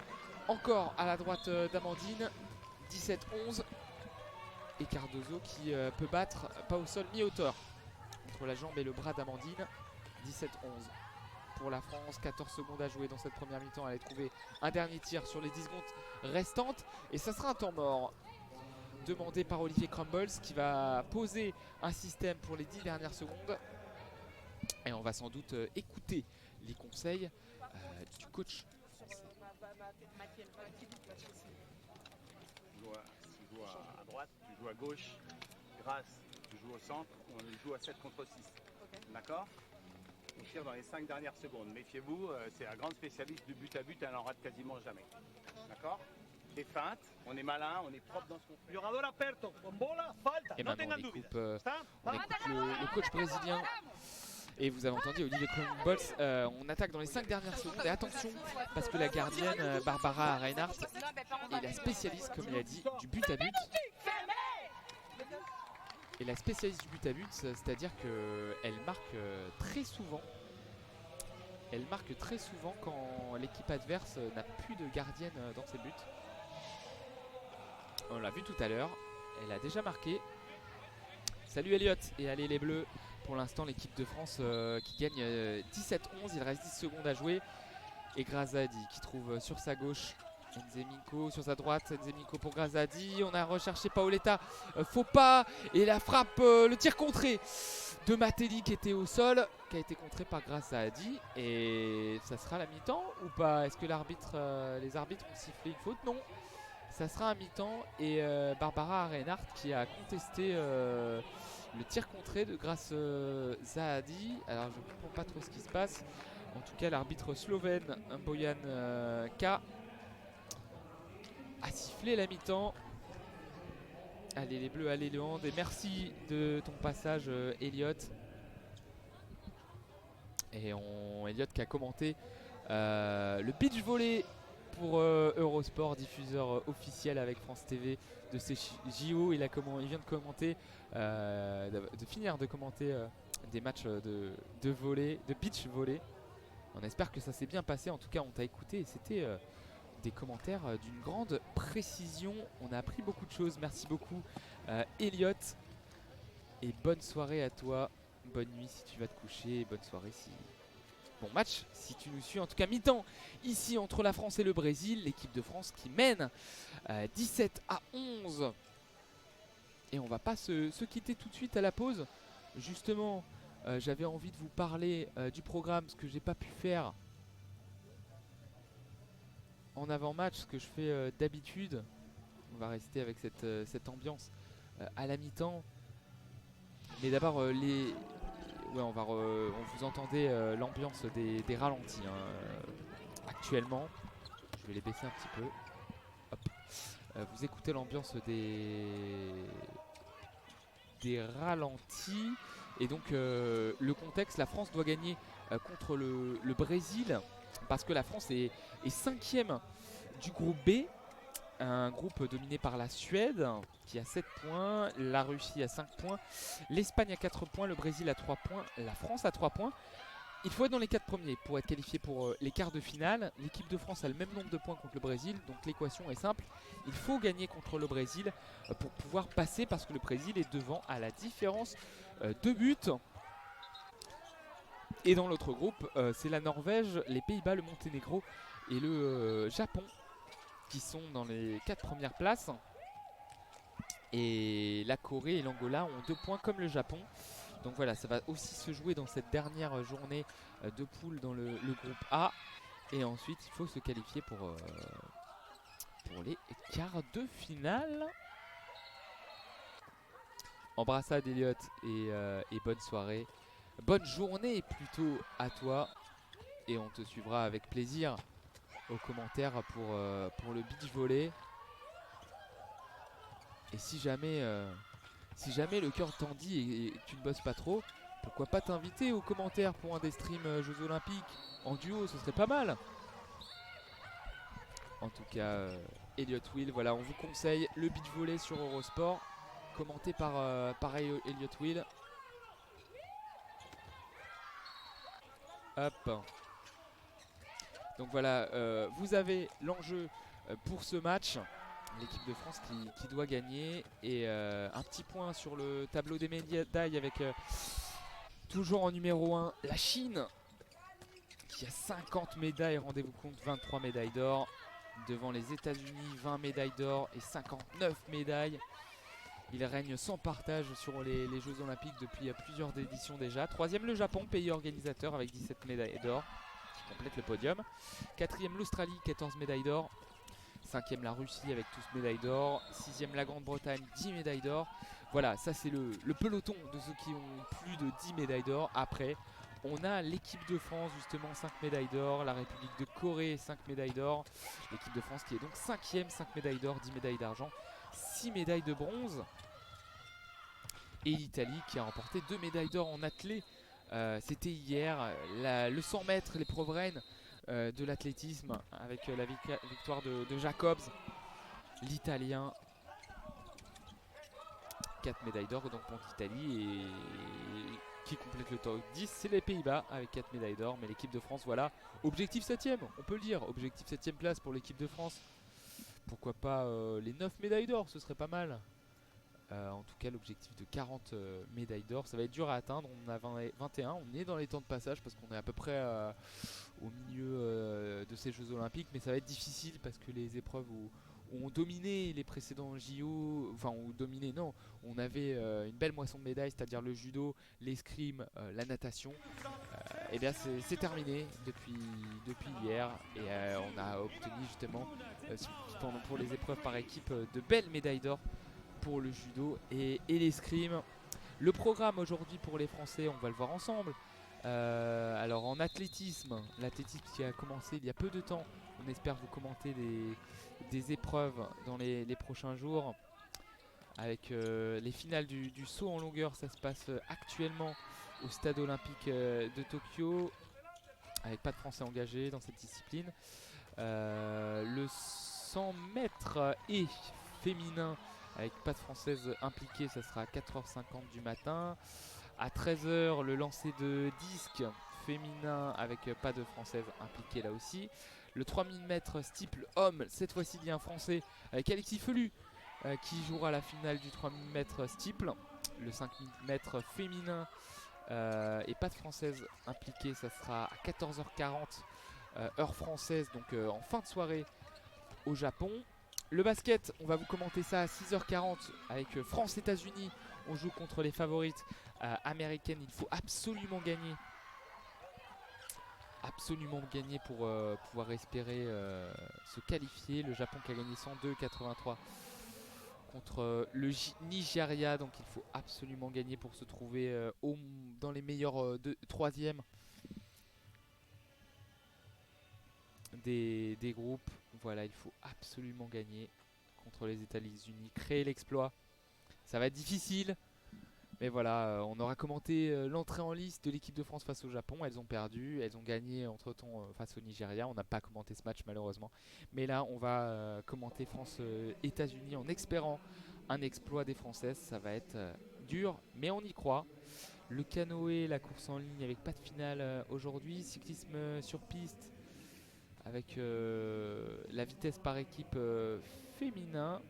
Encore à la droite d'Amandine. 17-11. Et Cardozo qui peut battre, pas au sol, mi-hauteur, entre la jambe et le bras d'Amandine. 17-11 pour la France. 14 secondes à jouer dans cette première mi-temps. Elle a trouvé un dernier tir sur les 10 secondes restantes. Et ça sera un temps mort demandé par Olivier Crumbles qui va poser un système pour les 10 dernières secondes. Et on va sans doute écouter les conseils du coach français. Tu joues à droite, tu joues à gauche. Grâce, tu joues au centre. On joue à 7 contre 6. Okay. D'accord? On tire dans les 5 dernières secondes. Méfiez-vous, c'est un grand spécialiste du but à but, elle en rate quasiment jamais. D'accord? Les feintes, on est malin, on est propre dans ce qu'on fait. Et maintenant on écoute le coach brésilien. Et vous avez entendu Olivier Crumbles, on attaque dans les 5 dernières secondes. Et attention, parce que la gardienne Barbara Reinhardt est la spécialiste, comme il a dit, du but à but. Et la spécialiste du but à but, c'est-à-dire qu'elle marque très souvent. Elle marque très souvent quand l'équipe adverse n'a plus de gardienne dans ses buts. On l'a vu tout à l'heure, elle a déjà marqué. Salut Elliot et allez les Bleus. Pour l'instant l'équipe de France qui gagne 17-11, il reste 10 secondes à jouer. Et Grazadi qui trouve sur sa gauche Nzeminko, sur sa droite Nzeminko pour Grazadi. On a recherché Paoletta, faux pas. Et la frappe, le tir contré de Matelli qui était au sol, qui a été contré par Grazadi. Et ça sera la mi-temps ou pas? Est-ce que les arbitres ont sifflé une faute? Non. Ça sera un mi-temps et Barbara Reinhardt qui a contesté le tir contré de Grazadi. Alors je ne comprends pas trop ce qui se passe. En tout cas l'arbitre slovène Bojan K a sifflé la mi-temps. Allez les Bleus, allez le hand. Et merci de ton passage Elliot. Et Elliot qui a commenté le beach volley pour Eurosport, diffuseur officiel avec France TV de ces JO. Il vient de commenter, de finir de commenter des matchs de volley, de beach volley. On espère que ça s'est bien passé. En tout cas, on t'a écouté et c'était des commentaires d'une grande précision. On a appris beaucoup de choses. Merci beaucoup, Elliot. Et bonne soirée à toi. Bonne nuit si tu vas te coucher. Bonne soirée si. Bon match si tu nous suis. En tout cas, mi-temps ici entre la France et le Brésil. L'équipe de France qui mène 17-11. Et on va pas se quitter tout de suite à la pause. Justement, j'avais envie de vous parler du programme, ce que j'ai pas pu faire en avant-match, ce que je fais d'habitude. On va rester avec cette ambiance à la mi-temps. Mais d'abord, ouais, on vous entendez l'ambiance des ralentis actuellement. Je vais les baisser un petit peu. Hop. Vous écoutez l'ambiance des ralentis. Et donc le contexte, la France doit gagner contre le Brésil parce que la France est 5e du groupe B, un groupe dominé par la Suède qui a 7 points, la Russie a 5 points, l'Espagne a 4 points, le Brésil a 3 points, la France a 3 points. Il faut être dans les 4 premiers pour être qualifié pour les quarts de finale. L'équipe de France a le même nombre de points contre le Brésil, donc l'équation est simple. Il faut gagner contre le Brésil pour pouvoir passer parce que le Brésil est devant à la différence de buts. Et dans l'autre groupe, c'est la Norvège, les Pays-Bas, le Monténégro et le Japon qui sont dans les 4 premières places. Et la Corée et l'Angola ont 2 points comme le Japon. Donc voilà, ça va aussi se jouer dans cette dernière journée de poule dans le groupe A. Et ensuite, il faut se qualifier pour les quarts de finale. Embrassade Elliot et bonne soirée. Bonne journée plutôt à toi. Et on te suivra avec plaisir aux commentaires pour le beach volley. Et si jamais le cœur t'en dit et que tu ne bosses pas trop, pourquoi pas t'inviter aux commentaires pour un des streams Jeux Olympiques en duo, ce serait pas mal. En tout cas, Elliot Will, voilà, on vous conseille le beach volley sur Eurosport, commenté par Elliot Will. Hop. Donc voilà, vous avez l'enjeu pour ce match. L'équipe de France qui doit gagner. Et un petit point sur le tableau des médailles avec toujours en numéro 1 la Chine qui a 50 médailles, rendez-vous compte, 23 médailles d'or. Devant les États-Unis, 20 médailles d'or et 59 médailles. Il règne sans partage sur les Jeux Olympiques depuis plusieurs éditions déjà. Troisième le Japon, pays organisateur avec 17 médailles d'or qui complète le podium. Quatrième l'Australie, 14 médailles d'or. Cinquième la Russie avec 12 médailles d'or. Sixième la Grande-Bretagne, 10 médailles d'or. Voilà, ça c'est le peloton de ceux qui ont plus de 10 médailles d'or. Après, on a l'équipe de France, justement 5 médailles d'or. La République de Corée, 5 médailles d'or. L'équipe de France qui est donc 5e, 5 médailles d'or, 10 médailles d'argent, 6 médailles de bronze. Et l'Italie qui a remporté 2 médailles d'or en athlée. C'était hier, le 100 mètres, l'épreuve reine de l'athlétisme avec la victoire de Jacobs, l'Italien. 4 médailles d'or donc pour l'Italie, et qui complète le top 10, c'est les Pays-Bas avec 4 médailles d'or. Mais l'équipe de France, voilà, objectif 7ème, on peut le dire, objectif 7ème place pour l'équipe de France. Pourquoi pas les 9 médailles d'or, ce serait pas mal. En tout cas, l'objectif de 40 médailles d'or, ça va être dur à atteindre. On a 21, on est dans les temps de passage parce qu'on est à peu près au milieu de ces Jeux Olympiques. Mais ça va être difficile parce que les épreuves ont dominé les précédents JO. Enfin, ont dominé, non. On avait une belle moisson de médailles, c'est-à-dire le judo, l'escrime, la natation. Et bien, c'est terminé depuis hier. Et on a obtenu justement, pour les épreuves par équipe, de belles médailles d'or pour le judo et l'escrime. Le programme aujourd'hui pour les Français, on va le voir ensemble. Alors en athlétisme, l'athlétisme qui a commencé il y a peu de temps, on espère vous commenter des épreuves dans les prochains jours. avec les finales du saut en longueur. Ça se passe actuellement au stade olympique de Tokyo, avec pas de Français engagés dans cette discipline. Le 100 mètres et féminin, avec pas de Françaises impliquées, ça sera à 4h50 du matin. À 13h, le lancer de disque féminin avec pas de Françaises impliquées là aussi. Le 3000 mètres steeple homme, cette fois-ci il y a un Français avec Alexis Felu qui jouera la finale du 3000 mètres steeple. Le 5000 mètres féminin et pas de Françaises impliquées, ça sera à 14h40 heure française, donc en fin de soirée au Japon. Le basket, on va vous commenter ça à 6h40 avec France-États-Unis. On joue contre les favorites américaines. Il faut absolument gagner. Absolument gagner pour pouvoir espérer se qualifier. Le Japon qui a gagné 102-83 contre le Nigeria. Donc il faut absolument gagner pour se trouver dans les meilleurs troisièmes des groupes. Voilà, il faut absolument gagner contre les États-Unis, créer l'exploit. Ça va être difficile, mais voilà, on aura commenté l'entrée en lice de l'équipe de France face au Japon. Elles ont perdu, elles ont gagné entre-temps face au Nigeria. On n'a pas commenté ce match malheureusement, mais là on va commenter France-États-Unis en espérant un exploit des Françaises. Ça va être dur, mais on y croit. Le canoë, la course en ligne avec pas de finale aujourd'hui. Cyclisme sur piste avec la vitesse par équipe féminin.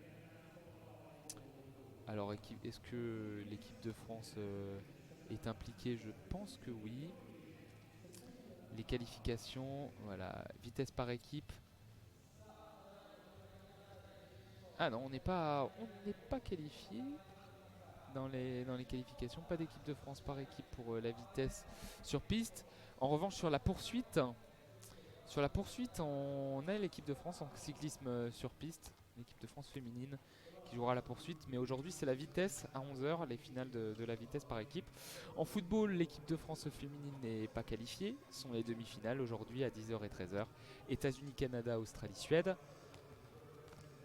Alors est-ce que l'équipe de France est impliquée? Je pense que oui. Les qualifications, voilà, vitesse par équipe. Ah non, on n'est pas qualifié dans les qualifications. Pas d'équipe de France par équipe pour la vitesse sur piste. En revanche, sur la poursuite, on a l'équipe de France en cyclisme sur piste, l'équipe de France féminine qui jouera la poursuite. Mais aujourd'hui, c'est la vitesse à 11h, les finales de la vitesse par équipe. En football, l'équipe de France féminine n'est pas qualifiée. Ce sont les demi-finales aujourd'hui à 10h et 13h. États-Unis, Canada, Australie, Suède.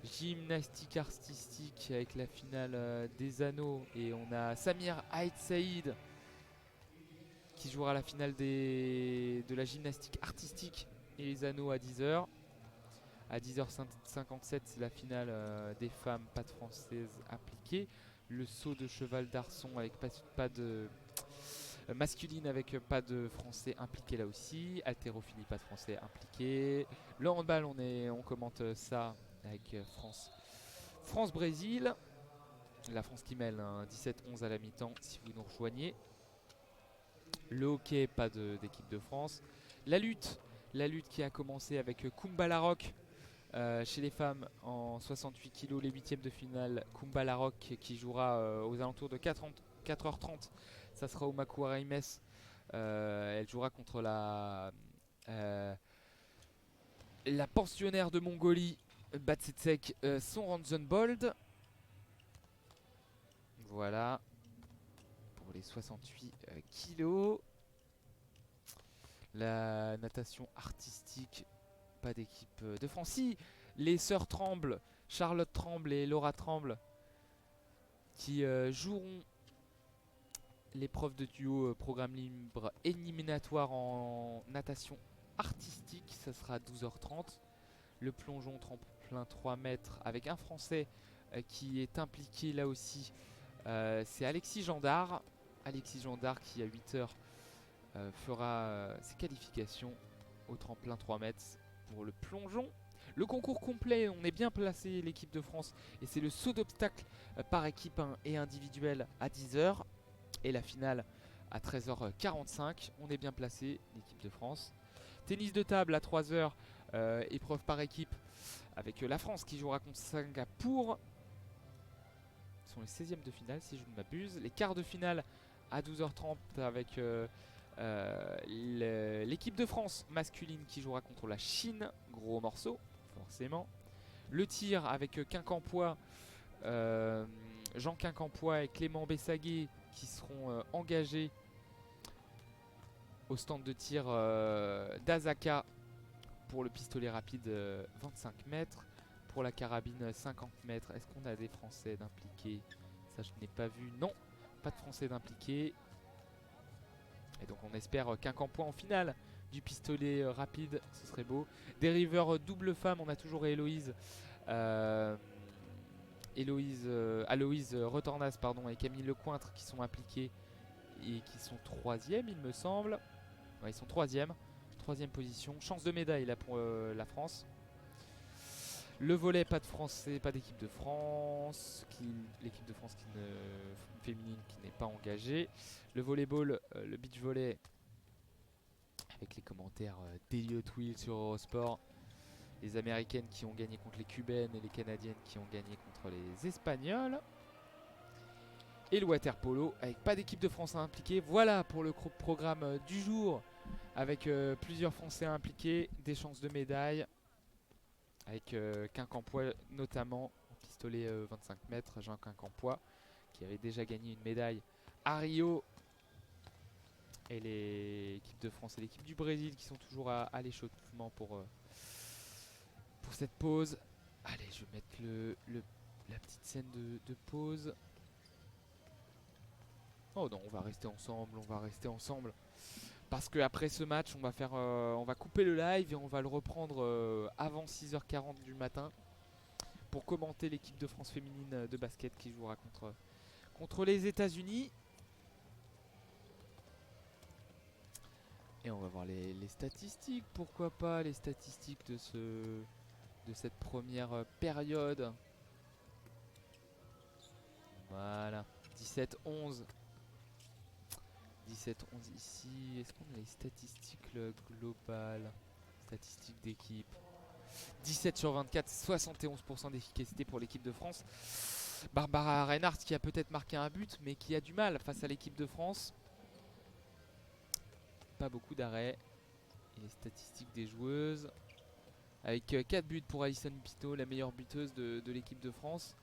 Gymnastique artistique avec la finale des anneaux. Et on a Samir Aït Saïd qui jouera la finale de la gymnastique artistique et les anneaux à 10h. À 10h57, c'est la finale des femmes, pas de françaises impliquées. Le saut de cheval d'arçon avec pas de masculine avec pas de français impliqués là aussi. Haltérophilie, pas de français impliqué. Le handball, on commente ça avec France-Brésil. La France qui mêle 17-11 à la mi-temps si vous nous rejoignez. Le hockey, pas d'équipe de France. La lutte qui a commencé avec Kumba Larocque chez les femmes en 68 kg, les huitièmes de finale. Kumba Larocque qui jouera aux alentours de 4h30. Ça sera au Makuhara Metz. Elle jouera contre la pensionnaire de Mongolie, Batsetsek Sonranzenbold. Voilà. Pour les 68 kilos. La natation artistique, pas d'équipe de France. Si, les sœurs Tremble, Charlotte Tremble et Laura Tremble, qui joueront l'épreuve de duo programme libre éliminatoire en natation artistique. Ça sera à 12h30. Le plongeon tremplin 3 mètres avec un Français qui est impliqué là aussi. C'est Alexis Gendard. Alexis Gendard qui à 8h fera ses qualifications au tremplin 3 mètres pour le plongeon. Le concours complet, on est bien placé l'équipe de France et c'est le saut d'obstacle par équipe et individuel à 10h et la finale à 13h45. On est bien placé l'équipe de France. Tennis de table à 3h, épreuve par équipe avec la France qui jouera contre Singapour. Ce sont les 16e de finale si je ne m'abuse. Les quarts de finale à 12h30 avec l'équipe de France masculine qui jouera contre la Chine. Gros morceau, forcément. Le tir avec Quincampoix, Jean Quincampoix et Clément Bessaguet qui seront engagés au stand de tir d'Azaka pour le pistolet rapide 25 mètres. pour la carabine 50 mètres. Est-ce qu'on a des Français d'impliqués? Ça, je n'ai pas vu. Non, pas de Français d'impliqués. Et donc, on espère qu'un campois en finale du pistolet rapide. Ce serait beau. Dériveur double femme, on a toujours Héloïse. Aloïse Retornas pardon, et Camille Lecointre qui sont impliqués et qui sont 3e, il me semble. Ouais, ils sont 3e position. Chance de médaille là pour la France. Le volley, pas de Français, pas d'équipe de France. L'équipe de France féminine qui n'est pas engagée. Le volleyball, le beach volley, avec les commentaires d'Eliott Will sur Eurosport. Les Américaines qui ont gagné contre les Cubaines et les Canadiennes qui ont gagné contre les Espagnols. Et le water polo avec pas d'équipe de France impliquée. Voilà pour le programme du jour avec plusieurs Français impliqués, des chances de médaille. Avec Quincampoix notamment, en pistolet 25 mètres, Jean Quincampoix qui avait déjà gagné une médaille à Rio. Et l'équipe de France et l'équipe du Brésil qui sont toujours à l'échauffement pour cette pause. Allez, je vais mettre la petite scène de pause. Oh non, on va rester ensemble. Parce qu'après ce match, on va couper le live et on va le reprendre avant 6h40 du matin pour commenter l'équipe de France féminine de basket qui jouera contre les États-Unis. Et on va voir les statistiques, pourquoi pas les statistiques de cette première période. Voilà, 17-11. 17-11 ici. Est-ce qu'on a les statistiques globales? Statistiques d'équipe. 17 sur 24, 71% d'efficacité pour l'équipe de France. Barbara Reinhardt qui a peut-être marqué un but, mais qui a du mal face à l'équipe de France. Pas beaucoup d'arrêts. Et les statistiques des joueuses. Avec 4 buts pour Alison Pito, la meilleure buteuse de l'équipe de France.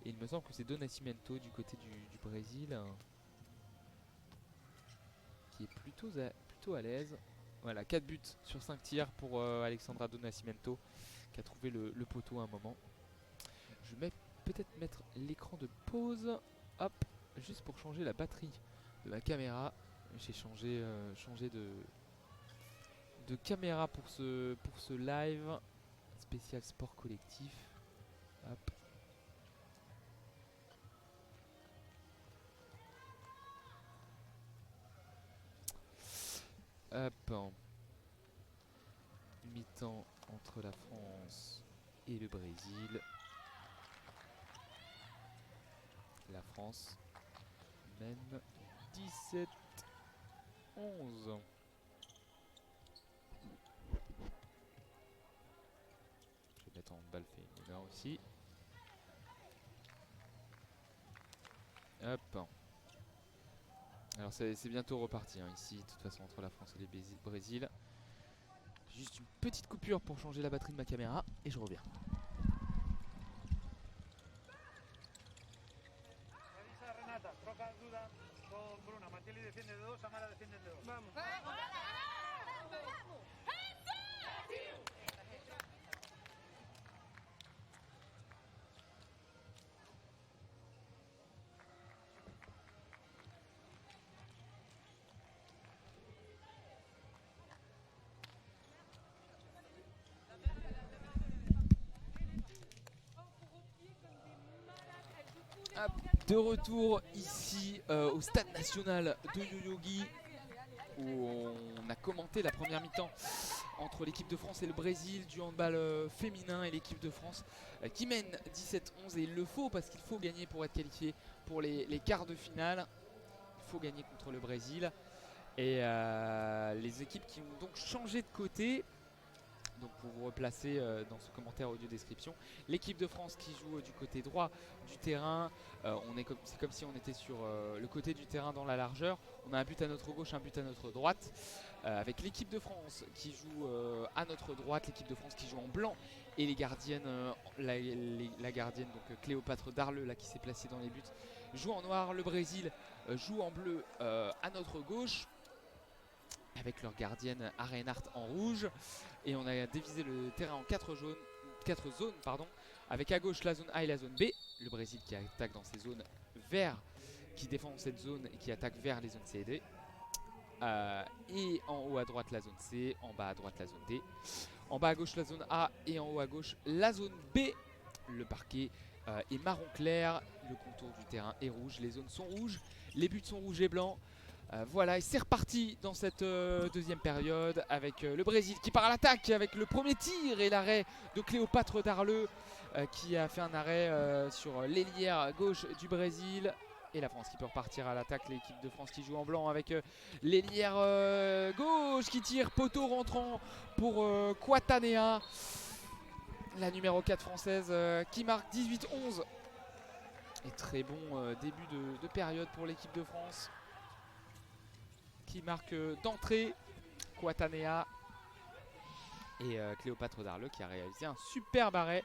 Et il me semble que c'est Dona Cimento du côté du Brésil. Qui est plutôt à l'aise. Voilà, 4 buts sur 5 tirs pour Alexandra Dona Cimento qui a trouvé le poteau à un moment. Je vais peut-être mettre l'écran de pause. Hop, juste pour changer la batterie de ma caméra. J'ai changé de caméra pour ce live spécial sport collectif. Hop. Hop. Mi-temps entre la France et le Brésil. La France mène 17-11. Je vais mettre en balle féminin aussi. Hop. Alors c'est bientôt reparti hein, ici, de toute façon entre la France et le Brésil. Juste une petite coupure pour changer la batterie de ma caméra et je reviens. Renata, troca duda con Bruna. Matieli defiende de 2, Amara defiende de 2. Vamos. De retour ici au stade national de Yoyogi où on a commenté la première mi-temps entre l'équipe de France et le Brésil du handball féminin et l'équipe de France qui mène 17-11 et il le faut parce qu'il faut gagner pour être qualifié pour les quarts de finale. Il faut gagner contre le Brésil et les équipes qui ont donc changé de côté. Donc pour vous replacer dans ce commentaire audio description, l'équipe de France qui joue du côté droit du terrain, c'est comme si on était sur le côté du terrain dans la largeur. On a un but à notre gauche, un but à notre droite, avec l'équipe de France qui joue à notre droite, l'équipe de France qui joue en blanc et les gardiennes, la gardienne donc Cléopâtre Darleux là qui s'est placée dans les buts, joue en noir. Le Brésil joue en bleu à notre gauche, avec leur gardienne Reinhardt en rouge. Et on a divisé le terrain en 4 4 zones, pardon, avec à gauche la zone A et la zone B. Le Brésil qui attaque dans ces zones vers, qui défend cette zone et qui attaque vers les zones C et D. Et en haut à droite la zone C, en bas à droite la zone D. En bas à gauche la zone A et en haut à gauche la zone B. Le parquet est marron clair, le contour du terrain est rouge, les zones sont rouges, les buts sont rouges et blancs. Voilà, et c'est reparti dans cette deuxième période avec le Brésil qui part à l'attaque avec le premier tir et l'arrêt de Cléopâtre Darleux qui a fait un arrêt sur l'ailière gauche du Brésil. Et la France qui peut repartir à l'attaque, l'équipe de France qui joue en blanc avec l'ailière gauche qui tire, poteau rentrant pour Kouatanea. La numéro 4 française qui marque 18-11. Et très bon début de période pour l'équipe de France. Qui marque d'entrée Kouatanea. Et Cléopâtre Darleux qui a réalisé un superbe arrêt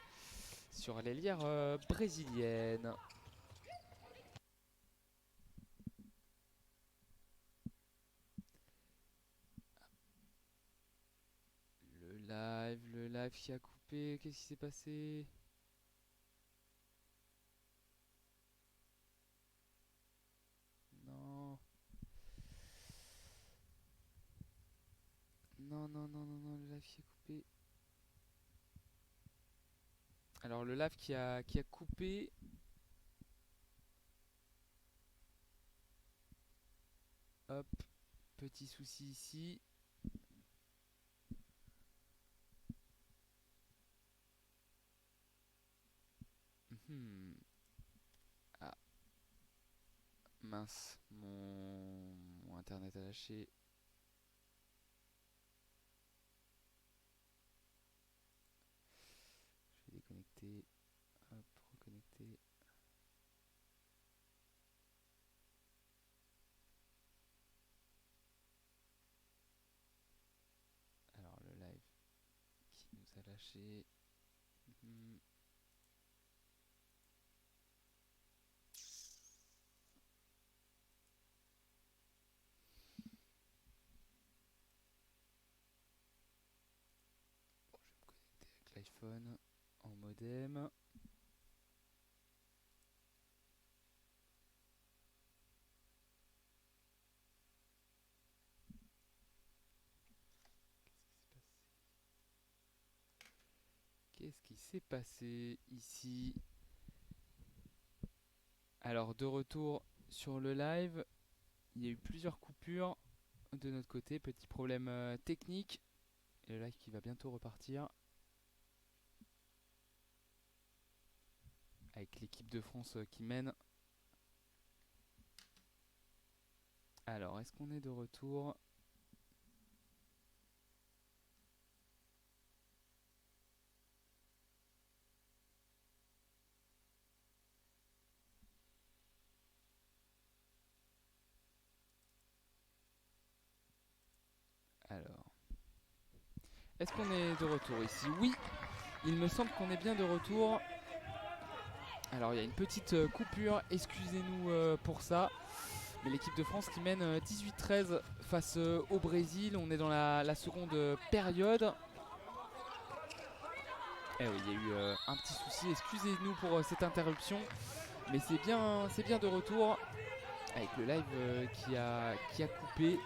sur l'ailière brésilienne. Le live qui a coupé, qu'est-ce qui s'est passé? Non. Non, le live qui a coupé. Alors le live qui a coupé. Hop, petit souci ici. Ah. Mince, mon internet a lâché. Je vais déconnecter. Hop, reconnecter. Alors le live qui nous a lâché. L'iPhone en modem. Qu'est-ce qui s'est passé ici? Alors de retour sur le live, il y a eu plusieurs coupures de notre côté, petit problème technique. Et le live qui va bientôt repartir. Avec l'équipe de France qui mène. Alors, est-ce qu'on est de retour? Alors, est-ce qu'on est de retour ici? Oui, il me semble qu'on est bien de retour. Alors il y a une petite coupure, excusez-nous pour ça. Mais l'équipe de France qui mène 18-13 face au Brésil. On est dans la seconde période. Eh oui, il y a eu un petit souci, excusez-nous pour cette interruption. Mais c'est bien de retour. Avec le live qui a coupé.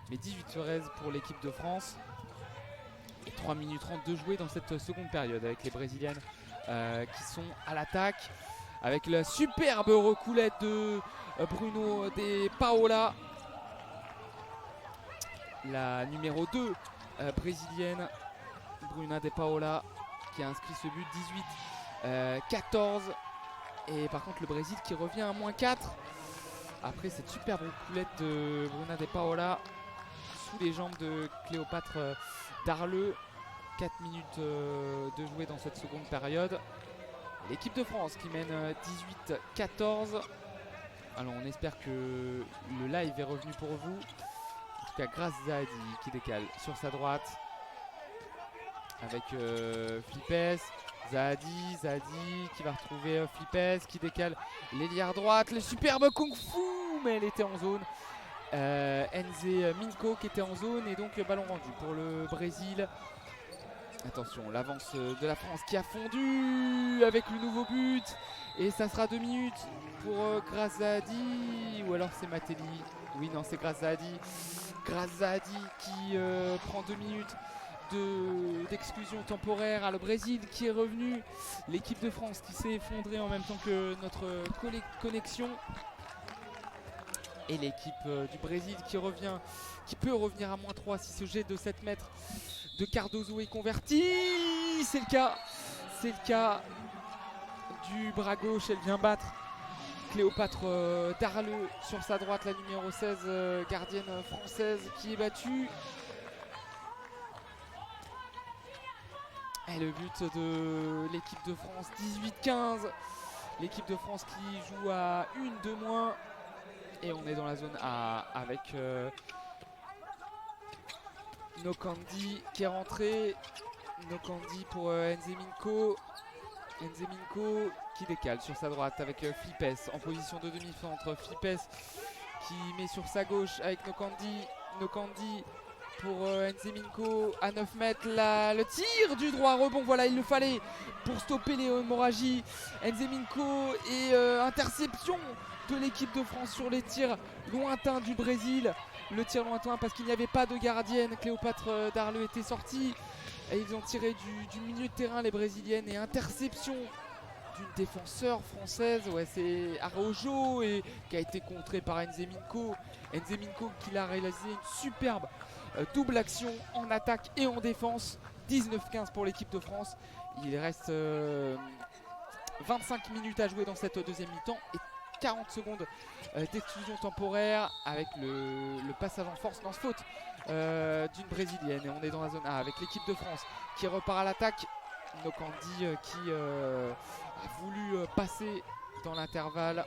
Mais 18-13 pour l'équipe de France. Et 3 minutes 30 de jouer dans cette seconde période avec les Brésiliennes qui sont à l'attaque. Avec la superbe reculette de Bruno De Paola. La numéro 2 brésilienne, Bruna De Paola, qui a inscrit ce but 18-14. Et par contre le Brésil qui revient à -4. Après cette superbe reculette de Bruna De Paola sous les jambes de Cléopâtre Darleux. 4 minutes de jouer dans cette seconde période. L'équipe de France qui mène 18-14. Alors on espère que le live est revenu pour vous. En tout cas grâce Zahadi qui décale sur sa droite. Avec Flippes. Zahadi qui va retrouver Flippes qui décale l'ailière droite. Le superbe Kung Fu, mais elle était en zone. Enze Minko qui était en zone et donc ballon rendu pour le Brésil. Attention, l'avance de la France qui a fondu avec le nouveau but. Et ça sera 2 minutes pour Grazadi. Ou alors c'est Matelli. Oui, non, c'est Grazadi. Grazadi qui prend 2 minutes d'exclusion temporaire à le Brésil qui est revenu. L'équipe de France qui s'est effondrée en même temps que notre connexion. Et l'équipe du Brésil qui peut revenir à -3 si ce jet de 7 mètres de Cardozo est converti. C'est le cas. C'est le cas du bras gauche. Elle vient battre Cléopâtre Darleux sur sa droite, la numéro 16, gardienne française qui est battue. Et le but de l'équipe de France, 18-15. L'équipe de France qui joue à 1 de moins. Et on est dans la zone A avec Nokandi qui est rentré. Nokandi pour Nzeminko. Nzeminko qui décale sur sa droite avec Flippes en position de demi-centre. Flippes qui met sur sa gauche avec Nokandi. Nokandi pour Nzeminko à 9 mètres. Le tir du droit rebond, voilà, il le fallait pour stopper l'hémorragie. Nzeminko et interception de l'équipe de France sur les tirs lointains du Brésil. Le tir lointain parce qu'il n'y avait pas de gardienne. Cléopâtre Darleux était sortie. Et ils ont tiré du milieu de terrain les brésiliennes et interception d'une défenseur française. Ouais, c'est Araujo et qui a été contré par Nzeminko. Nzeminko qui a réalisé une superbe double action en attaque et en défense. 19-15 pour l'équipe de France. Il reste 25 minutes à jouer dans cette deuxième mi-temps et 40 secondes d'exclusion temporaire avec le passage en force dans ce faute d'une brésilienne. Et on est dans la zone A avec l'équipe de France qui repart à l'attaque. Nokandi qui a voulu passer dans l'intervalle.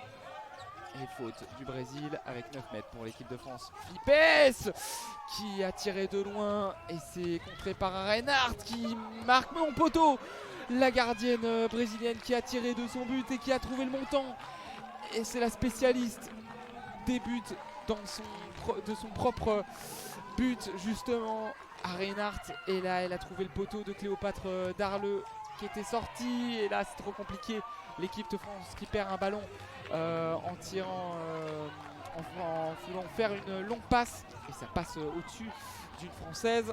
Et faute du Brésil avec 9 mètres pour l'équipe de France. Flippes qui a tiré de loin et c'est contré par Reinhardt qui marque mon poteau. La gardienne brésilienne qui a tiré de son but et qui a trouvé le montant. Et c'est la spécialiste des buts de son propre but justement à Reinhardt. Et là elle a trouvé le poteau de Cléopâtre Darleux qui était sorti. Et là c'est trop compliqué. L'équipe de France qui perd un ballon en tirant, en voulant faire une longue passe. Et ça passe au-dessus d'une Française.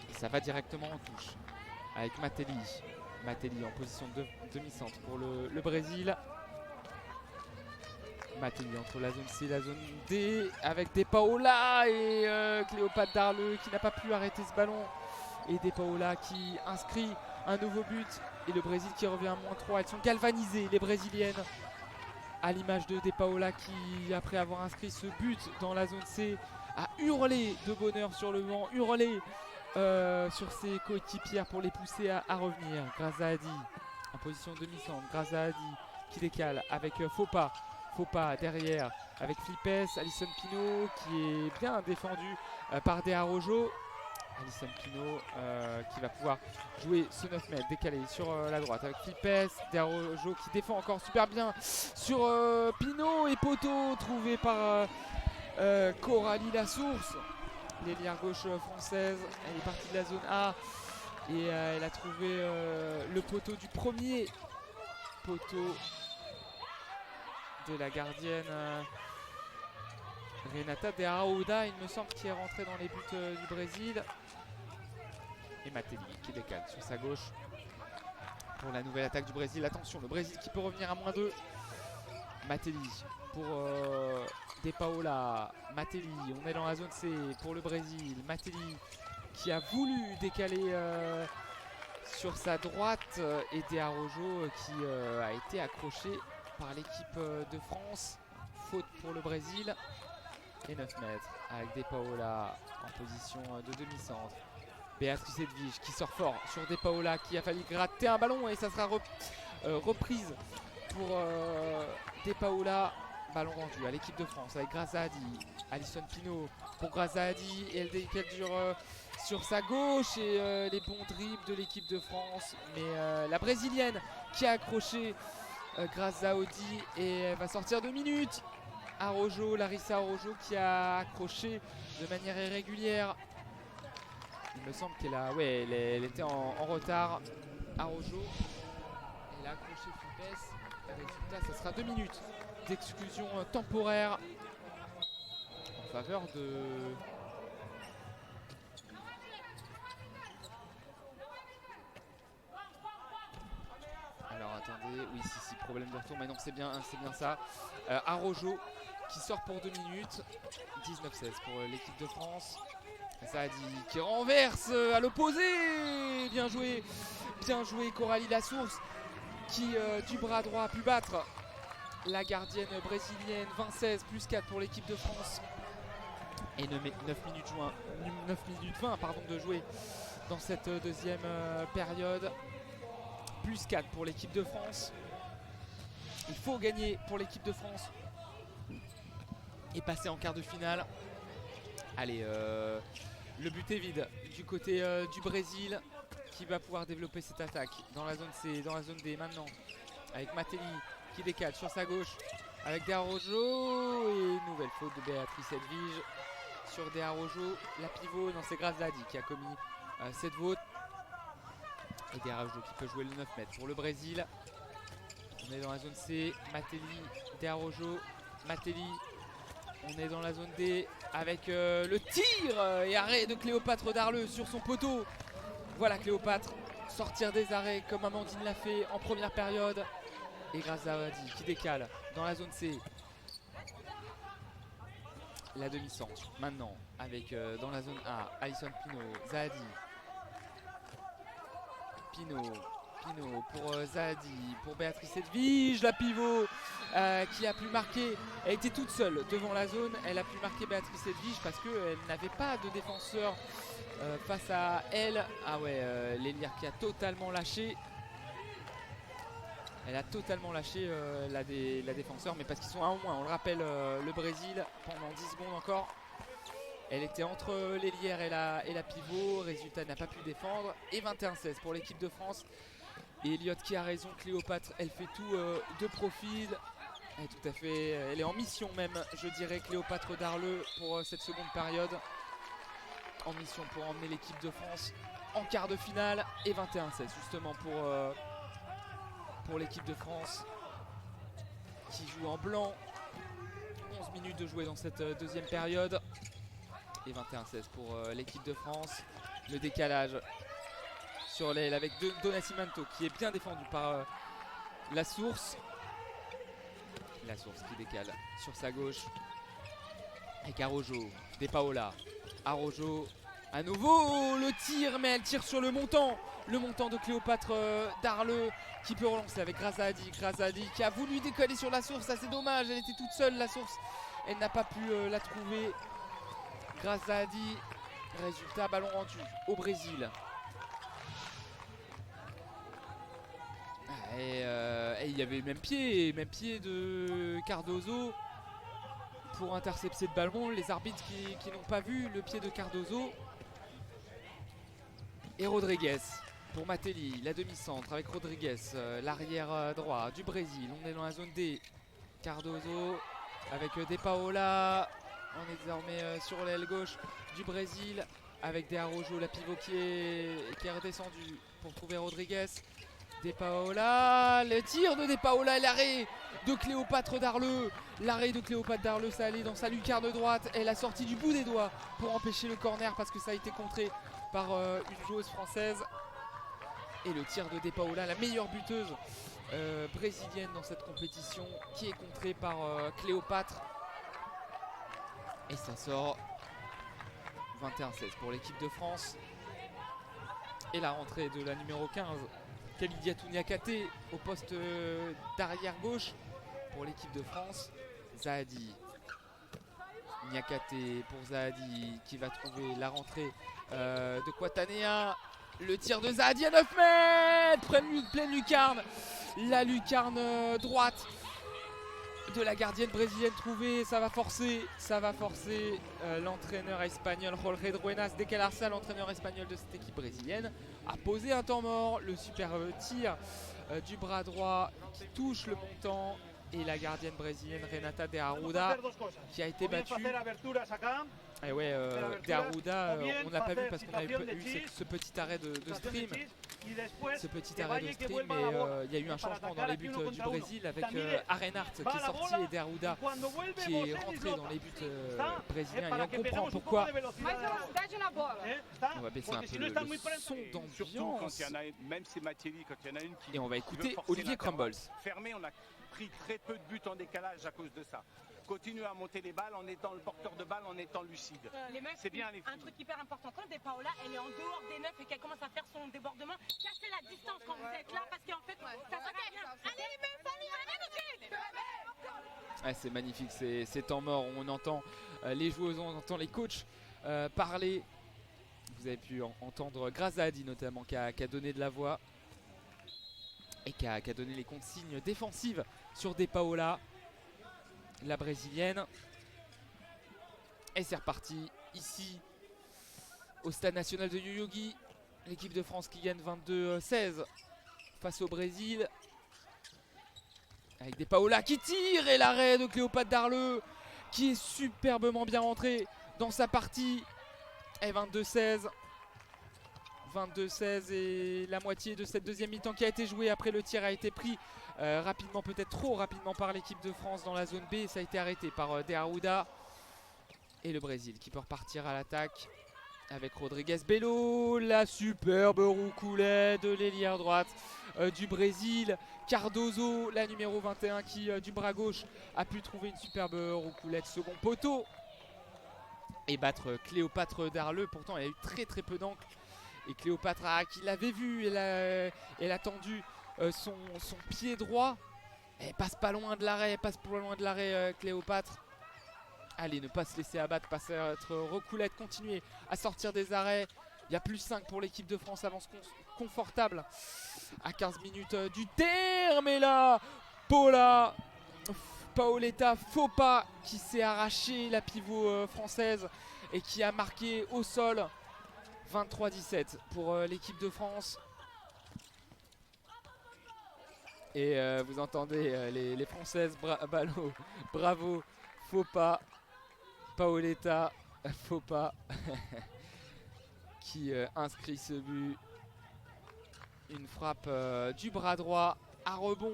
Et ça va directement en touche avec Matelli. Matelli en position de demi-centre pour le Brésil. Matelli entre la zone C et la zone D avec De Paola et Cléopâtre Darleux qui n'a pas pu arrêter ce ballon. Et De Paola qui inscrit un nouveau but. Et le Brésil qui revient à -3. Elles sont galvanisées les brésiliennes. À l'image de De Paola qui, après avoir inscrit ce but dans la zone C, a hurlé de bonheur sur le banc, hurlé sur ses coéquipières pour les pousser à revenir. Grazadi en position de demi-centre. Grazadi qui décale avec Fopa. Fopa derrière avec Flippes. Alison Pino qui est bien défendu par De Araujo. Alison Pino qui va pouvoir jouer ce 9 mètres décalé sur la droite avec Flippes. De Araujo qui défend encore super bien sur Pino et poteau trouvé par Coralie Lasource. L'ailière gauche française, elle est partie de la zone A et elle a trouvé le poteau du premier poteau de la gardienne Renata de Arruda, il me semble, qui est rentrée dans les buts du Brésil. Et Matelli qui décale sur sa gauche pour la nouvelle attaque du Brésil. Attention, le Brésil qui peut revenir à -2. Matelli pour De Paola. Matelli, on est dans la zone C pour le Brésil. Matelli qui a voulu décaler sur sa droite et De Araujo qui a été accroché par l'équipe de France. Faute pour le Brésil. Et 9 mètres avec De Paola en position de demi-centre. Béatrice Edwige qui sort fort sur De Paola qui a fallu gratter un ballon et ça sera reprise pour De Paola. Ballon rendu à l'équipe de France avec Grazadi. Alison Pino pour Grazadi et elle décale sur sa gauche et les bons dribbles de l'équipe de France. Mais la brésilienne qui a accroché Grazadi et elle va sortir 2 minutes. Araujo, Larissa Araujo qui a accroché de manière irrégulière Il me semble qu'elle a, ouais, elle était en retard. Araujo, elle a accroché Fipes. Résultat, ça sera 2 minutes d'exclusion temporaire en faveur de... Alors attendez, oui si, problème de retour, mais non c'est bien ça. Araujo qui sort pour 2 minutes, 19-16 pour l'équipe de France. Saadi qui renverse à l'opposé, bien joué Coralie Lassource qui du bras droit a pu battre la gardienne brésilienne. 20-16 plus 4 pour l'équipe de France. Et 9 minutes 20 pardon, de jouer dans cette deuxième période. Plus 4 pour l'équipe de France. Il faut gagner pour l'équipe de France et passer en quart de finale. Allez, le but est vide du côté du Brésil qui va pouvoir développer cette attaque dans la zone C, dans la zone D maintenant. Avec Matelli qui décale sur sa gauche avec De Araujo et nouvelle faute de Béatrice Edvige sur De Araujo. La pivot, non c'est Graziadi qui a commis cette faute. Et De Araujo qui peut jouer le 9 mètres pour le Brésil. On est dans la zone C, Matelli, De Araujo, Matelli. On est dans la zone D avec le tir et arrêt de Cléopâtre Darleux sur son poteau. Voilà Cléopâtre sortir des arrêts comme Amandine l'a fait en première période. Et Graziadi qui décale dans la zone C. La demi-centre maintenant avec dans la zone A, Alison Pino, Zahadi. Pino pour Zahadi, pour Béatrice Edvige, la pivot qui a pu marquer. Elle était toute seule devant la zone, elle a pu marquer Béatrice Edvige parce qu'elle n'avait pas de défenseur face à elle. Ah ouais, l'Elière qui a totalement lâché. Elle a totalement lâché la défenseur, mais parce qu'ils sont 1 en moins. On le rappelle, le Brésil pendant 10 secondes encore. Elle était entre l'Elière et la pivot. Résultat, n'a pas pu défendre. Et 21-16 pour l'équipe de France. Et Elliot qui a raison, Cléopâtre, elle fait tout de profil. Elle est tout à fait, elle est en mission même, je dirais, Cléopâtre Darleux pour cette seconde période. En mission pour emmener l'équipe de France en quart de finale. Et 21-16 justement pour l'équipe de France qui joue en blanc. 11 minutes de jouer dans cette deuxième période. Et 21-16 pour l'équipe de France. Le décalage sur l'aile avec Donacimento qui est bien défendu par Lassource. Lassource qui décale sur sa gauche avec Araujo, De Paola, Araujo à nouveau le tir, mais elle tire sur le montant de Cléopâtre Darleux qui peut relancer avec Graziadi qui a voulu décoller sur Lassource. Ça c'est dommage, elle était toute seule Lassource, elle n'a pas pu la trouver. Graziadi, résultat ballon rendu au Brésil. Et il y avait même pied de Cardozo pour intercepter le ballon. Les arbitres qui n'ont pas vu le pied de Cardozo. Et Rodriguez pour Matelli, la demi-centre avec Rodriguez, l'arrière droit du Brésil. On est dans la zone D. Cardozo avec De Paola. On est désormais sur l'aile gauche du Brésil avec De Araujo, la pivot qui est redescendue pour trouver Rodriguez. De Paola, le tir de Paola et l'arrêt de Cléopâtre Darleux. L'arrêt de Cléopâtre Darleux, ça allait dans sa lucarne droite. Elle a sorti du bout des doigts pour empêcher le corner parce que ça a été contré par une joueuse française. Et le tir de Paola, la meilleure buteuse brésilienne dans cette compétition, qui est contrée par Cléopâtre. Et ça sort 21-16 pour l'équipe de France. Et la rentrée de la numéro 15. Kalidiatou Niakate au poste d'arrière gauche pour l'équipe de France. Zahadi. Niakate pour Zahadi qui va trouver la rentrée de Quatanea. Le tir de Zahadi à 9 mètres. Pleine lucarne. La lucarne droite de la gardienne brésilienne trouvée. Ça va forcer l'entraîneur espagnol Jorge Druenas de Calarça, l'entraîneur espagnol de cette équipe brésilienne, a posé un temps mort. Le super tir du bras droit qui touche le montant et la gardienne brésilienne Renata de Podemos Arruda hacer dos cosas. qui a été O bien battue. hacer aberturas acá, Et ouais, de Arruda, on l'a pas vu parce qu'on avait Citación de eu cheese. ce petit arrêt de situación de stream. cheese, y después Ce petit que arrêt vaya de y que stream, vuelva mais a la bola. il y a eu un Y para changement dans atacar les aquí buts uno du contra uno. Brésil avec También Arenart qui va est la sorti bola, et de Arruda y cuando vuelve qui est Mosé rentré dislota. dans les buts Está, brésiliens. Et para on que comprend perdamos un poco pourquoi. de velocidad de la bola. Dá-lhe na bola. Está, On va baisser un porque peu si no le están muy son pronto. Surtout quand il y d'ambiance. en a, même si Mathieli, quand il y en a une qui Et on va veut écouter forcer Olivier l'intervalle Crumbles. fermé, on a pris très peu de buts en décalage à cause de ça. Continue à monter les balles en étant le porteur de balle, en étant lucide. Les meufs, C'est bien les un filles. truc hyper important, quand des Paola, elle est en dehors des neufs et qu'elle commence à faire son débordement, cassez la distance quand vous êtes là parce qu'en fait, ça sert à rien. Allez les meufs, allez tout de suite. C'est magnifique, c'est temps mort. On entend les joueuses, on entend les coachs parler. Vous avez pu entendre Grazadi notamment qui a donné de la voix et qui a donné les consignes défensives sur des Paola, la brésilienne. Et c'est reparti ici au stade national de Yoyogi. L'équipe de France qui gagne 22-16 face au Brésil. Avec des Paola qui tirent et l'arrêt de Cléopâtre Darleux qui est superbement bien rentré dans sa partie. Et 22-16. 22-16 et la moitié de cette deuxième mi-temps qui a été jouée après le tir a été pris rapidement, peut-être trop rapidement par l'équipe de France dans la zone B. Et ça a été arrêté par De Arruda. Et le Brésil qui peut repartir à l'attaque avec Rodrigues Bello. La superbe roucoulet de l'ailière droite du Brésil. Cardozo, la numéro 21 qui du bras gauche a pu trouver une superbe roucoulette second poteau. Et battre Cléopâtre Darleux. Pourtant elle a eu très peu d'encre. Et Cléopâtre qui l'avait vu, elle a tendu son pied droit. Elle passe pas loin de l'arrêt, Cléopâtre. Allez, ne pas se laisser abattre, pas être recoulette, continuer à sortir des arrêts. Il y a plus 5 pour l'équipe de France, avance confortable à 15 minutes du terme. Et là, Paoletta Fopa qui s'est arraché la pivot française et qui a marqué au sol. 23-17 pour l'équipe de France. Et vous entendez les Françaises, bravo, Fopa, Paoletta Fopa qui inscrit ce but. Une frappe du bras droit à rebond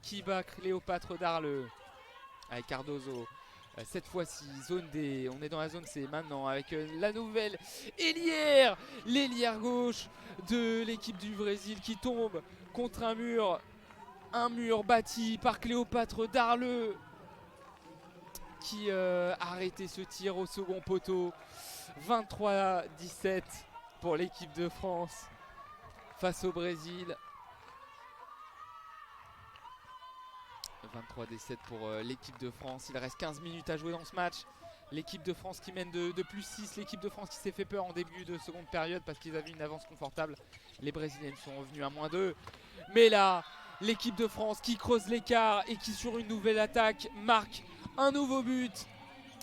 qui bat Cléopâtre Darleux avec Cardozo. Cette fois-ci, zone D, on est dans la zone C maintenant avec la nouvelle ailière, l'ailière gauche de l'équipe du Brésil qui tombe contre un mur bâti par Cléopâtre Darleux qui a arrêté ce tir au second poteau. 23-17 pour l'équipe de France face au Brésil. 23-17 pour l'équipe de France. Il reste 15 minutes à jouer dans ce match. L'équipe de France qui mène de plus 6. L'équipe de France qui s'est fait peur en début de seconde période parce qu'ils avaient une avance confortable. Les Brésiliennes sont revenues à -2. Mais là, l'équipe de France qui creuse l'écart et qui sur une nouvelle attaque marque un nouveau but.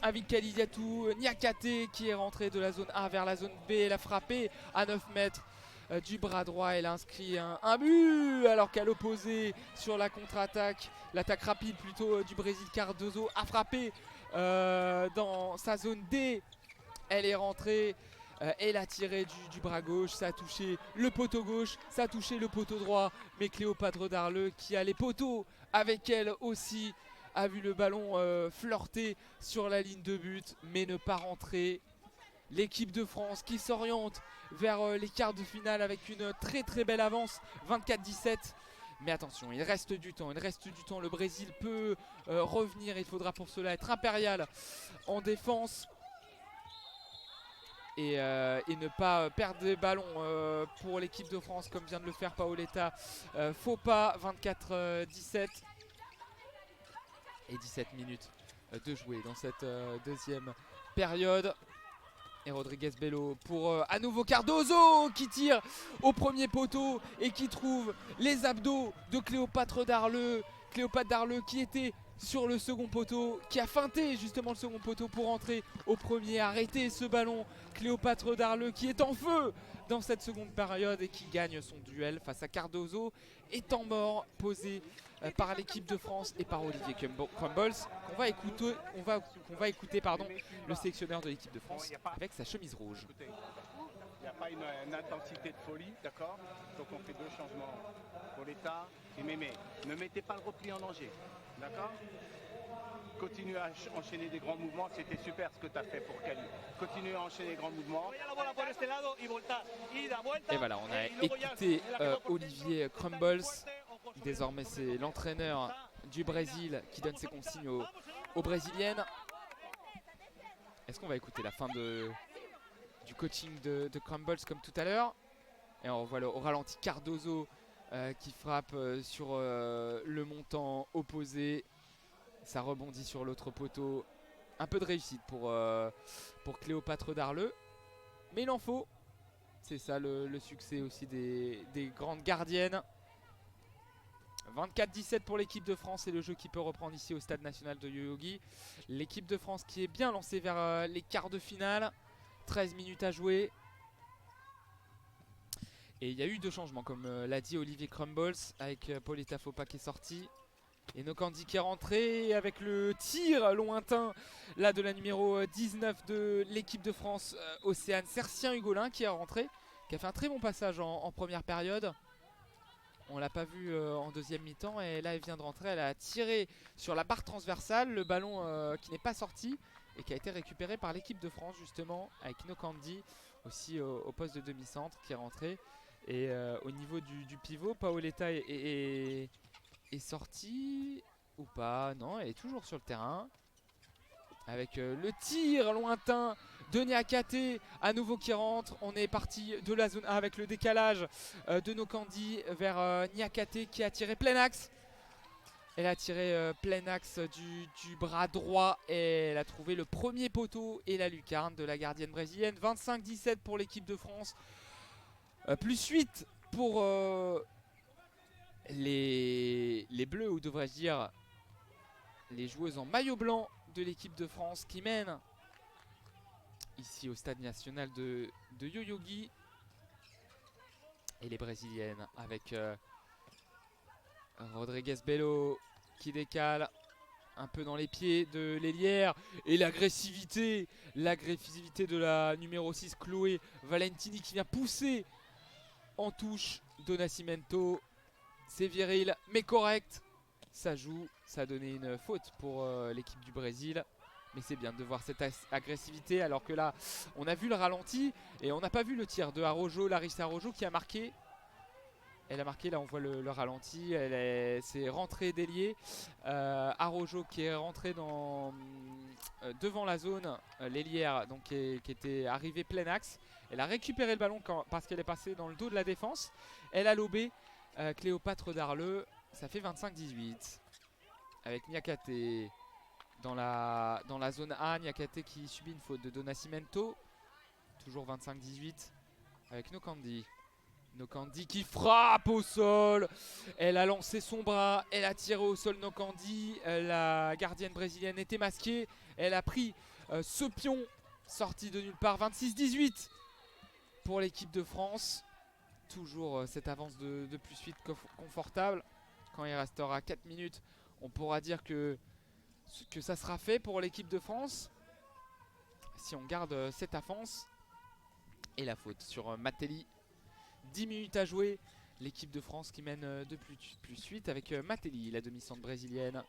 Avec Kalidiatou Niakate qui est rentré de la zone A vers la zone B. Elle a frappé à 9 mètres. Du bras droit, elle a inscrit un but alors qu'à l'opposé sur la contre-attaque, l'attaque rapide plutôt du Brésil, Cardozo a frappé dans sa zone D. Elle est rentrée, elle a tiré du bras gauche, ça a touché le poteau gauche, ça a touché le poteau droit, mais Cléopâtre Darleux qui a les poteaux avec elle aussi a vu le ballon flirter sur la ligne de but mais ne pas rentrer. L'équipe de France qui s'oriente vers les quarts de finale avec une très belle avance, 24-17. Mais attention, il reste du temps, le Brésil peut revenir, il faudra pour cela être impérial en défense. Et ne pas perdre des ballons pour l'équipe de France comme vient de le faire Paoletta Fopa. 24-17 et 17 minutes de jouer dans cette deuxième période. Et Rodrigues Bello pour à nouveau Cardozo qui tire au premier poteau et qui trouve les abdos de Cléopâtre Darleux. Cléopâtre Darleux qui était sur le second poteau, qui a feinté justement le second poteau pour entrer au premier, arrêter ce ballon. Cléopâtre Darleux qui est en feu dans cette seconde période et qui gagne son duel face à Cardozo. Étant mort posé par l'équipe de France et par Olivier Crumbles, qu'on va écouter, pardon, le sélectionneur de l'équipe de France avec sa chemise rouge. Écoutez, il n'y a pas une intensité de folie, d'accord? Donc on fait 2 changements pour l'État et Mémé. Ne mettez pas le repli en danger, d'accord? Continue à enchaîner des grands mouvements, c'était super ce que tu as fait pour Cali. Continue à enchaîner des grands mouvements. Et voilà, on a écouté Olivier Crumbles. Désormais, c'est l'entraîneur du Brésil qui donne ses consignes aux Brésiliennes. Est-ce qu'on va écouter la fin du coaching de Crumbles comme tout à l'heure? Et on voit au ralenti Cardozo qui frappe sur le montant opposé. Ça rebondit sur l'autre poteau. Un peu de réussite pour Cléopâtre Darleux. Mais il en faut. C'est ça le succès aussi des grandes gardiennes. 24-17 pour l'équipe de France et le jeu qui peut reprendre ici au stade national de Yoyogi. L'équipe de France qui est bien lancée vers les quarts de finale. 13 minutes à jouer. Et il y a eu 2 changements comme l'a dit Olivier Crumbles avec Pauletta Fopa qui est sorti. Et Nokandi qui est rentré avec le tir lointain là de la numéro 19 de l'équipe de France, Océane Sercien-Hugolin qui est rentré, qui a fait un très bon passage en première période. On l'a pas vu en deuxième mi-temps et là elle vient de rentrer, elle a tiré sur la barre transversale, le ballon qui n'est pas sorti et qui a été récupéré par l'équipe de France justement avec Nokandi aussi au poste de demi-centre qui est rentré. Et au niveau du pivot, Paoletta est sortie ou pas? Non, elle est toujours sur le terrain. Avec le tir lointain de Niakate à nouveau qui rentre. On est parti de la zone A avec le décalage de Nokandi vers Niakate qui a tiré plein axe. Elle a tiré plein axe du bras droit et elle a trouvé le premier poteau et la lucarne de la gardienne brésilienne. 25-17 pour l'équipe de France. Plus 8 pour les bleus, ou devrais-je dire les joueuses en maillot blanc de l'équipe de France qui mènent ici au stade national de Yoyogi. Et les brésiliennes avec Rodrigues Bello qui décale un peu dans les pieds de l'ailière. Et l'agressivité de la numéro 6 Chloé Valentini qui vient pousser en touche de Nascimento. C'est viril mais correct. Ça joue, ça a donné une faute pour l'équipe du Brésil. Mais c'est bien de voir cette agressivité alors que là on a vu le ralenti et on n'a pas vu le tir de Araujo, Larissa Araujo qui a marqué. Elle a marqué, là on voit le ralenti, c'est rentrée d'ailier. Araujo qui est rentré devant la zone, l'ailière donc qui était arrivée plein axe. Elle a récupéré le ballon parce qu'elle est passée dans le dos de la défense. Elle a lobé Cléopâtre Darleux, ça fait 25-18. Avec Niakate dans la zone A, Niakate qui subit une faute de Donacimento. Toujours 25-18 avec Nokandi. Nokandi qui frappe au sol. Elle a lancé son bras, elle a tiré au sol Nokandi. La gardienne brésilienne était masquée. Elle a pris ce pion sorti de nulle part. 26-18 pour l'équipe de France. Toujours cette avance de plus 8 confortable. Quand il restera 4 minutes, on pourra dire que ça sera fait pour l'équipe de France. Si on garde cette avance. Et la faute sur Matelli. 10 minutes à jouer. L'équipe de France qui mène de plus 8 avec Matelli, la demi-centre brésilienne,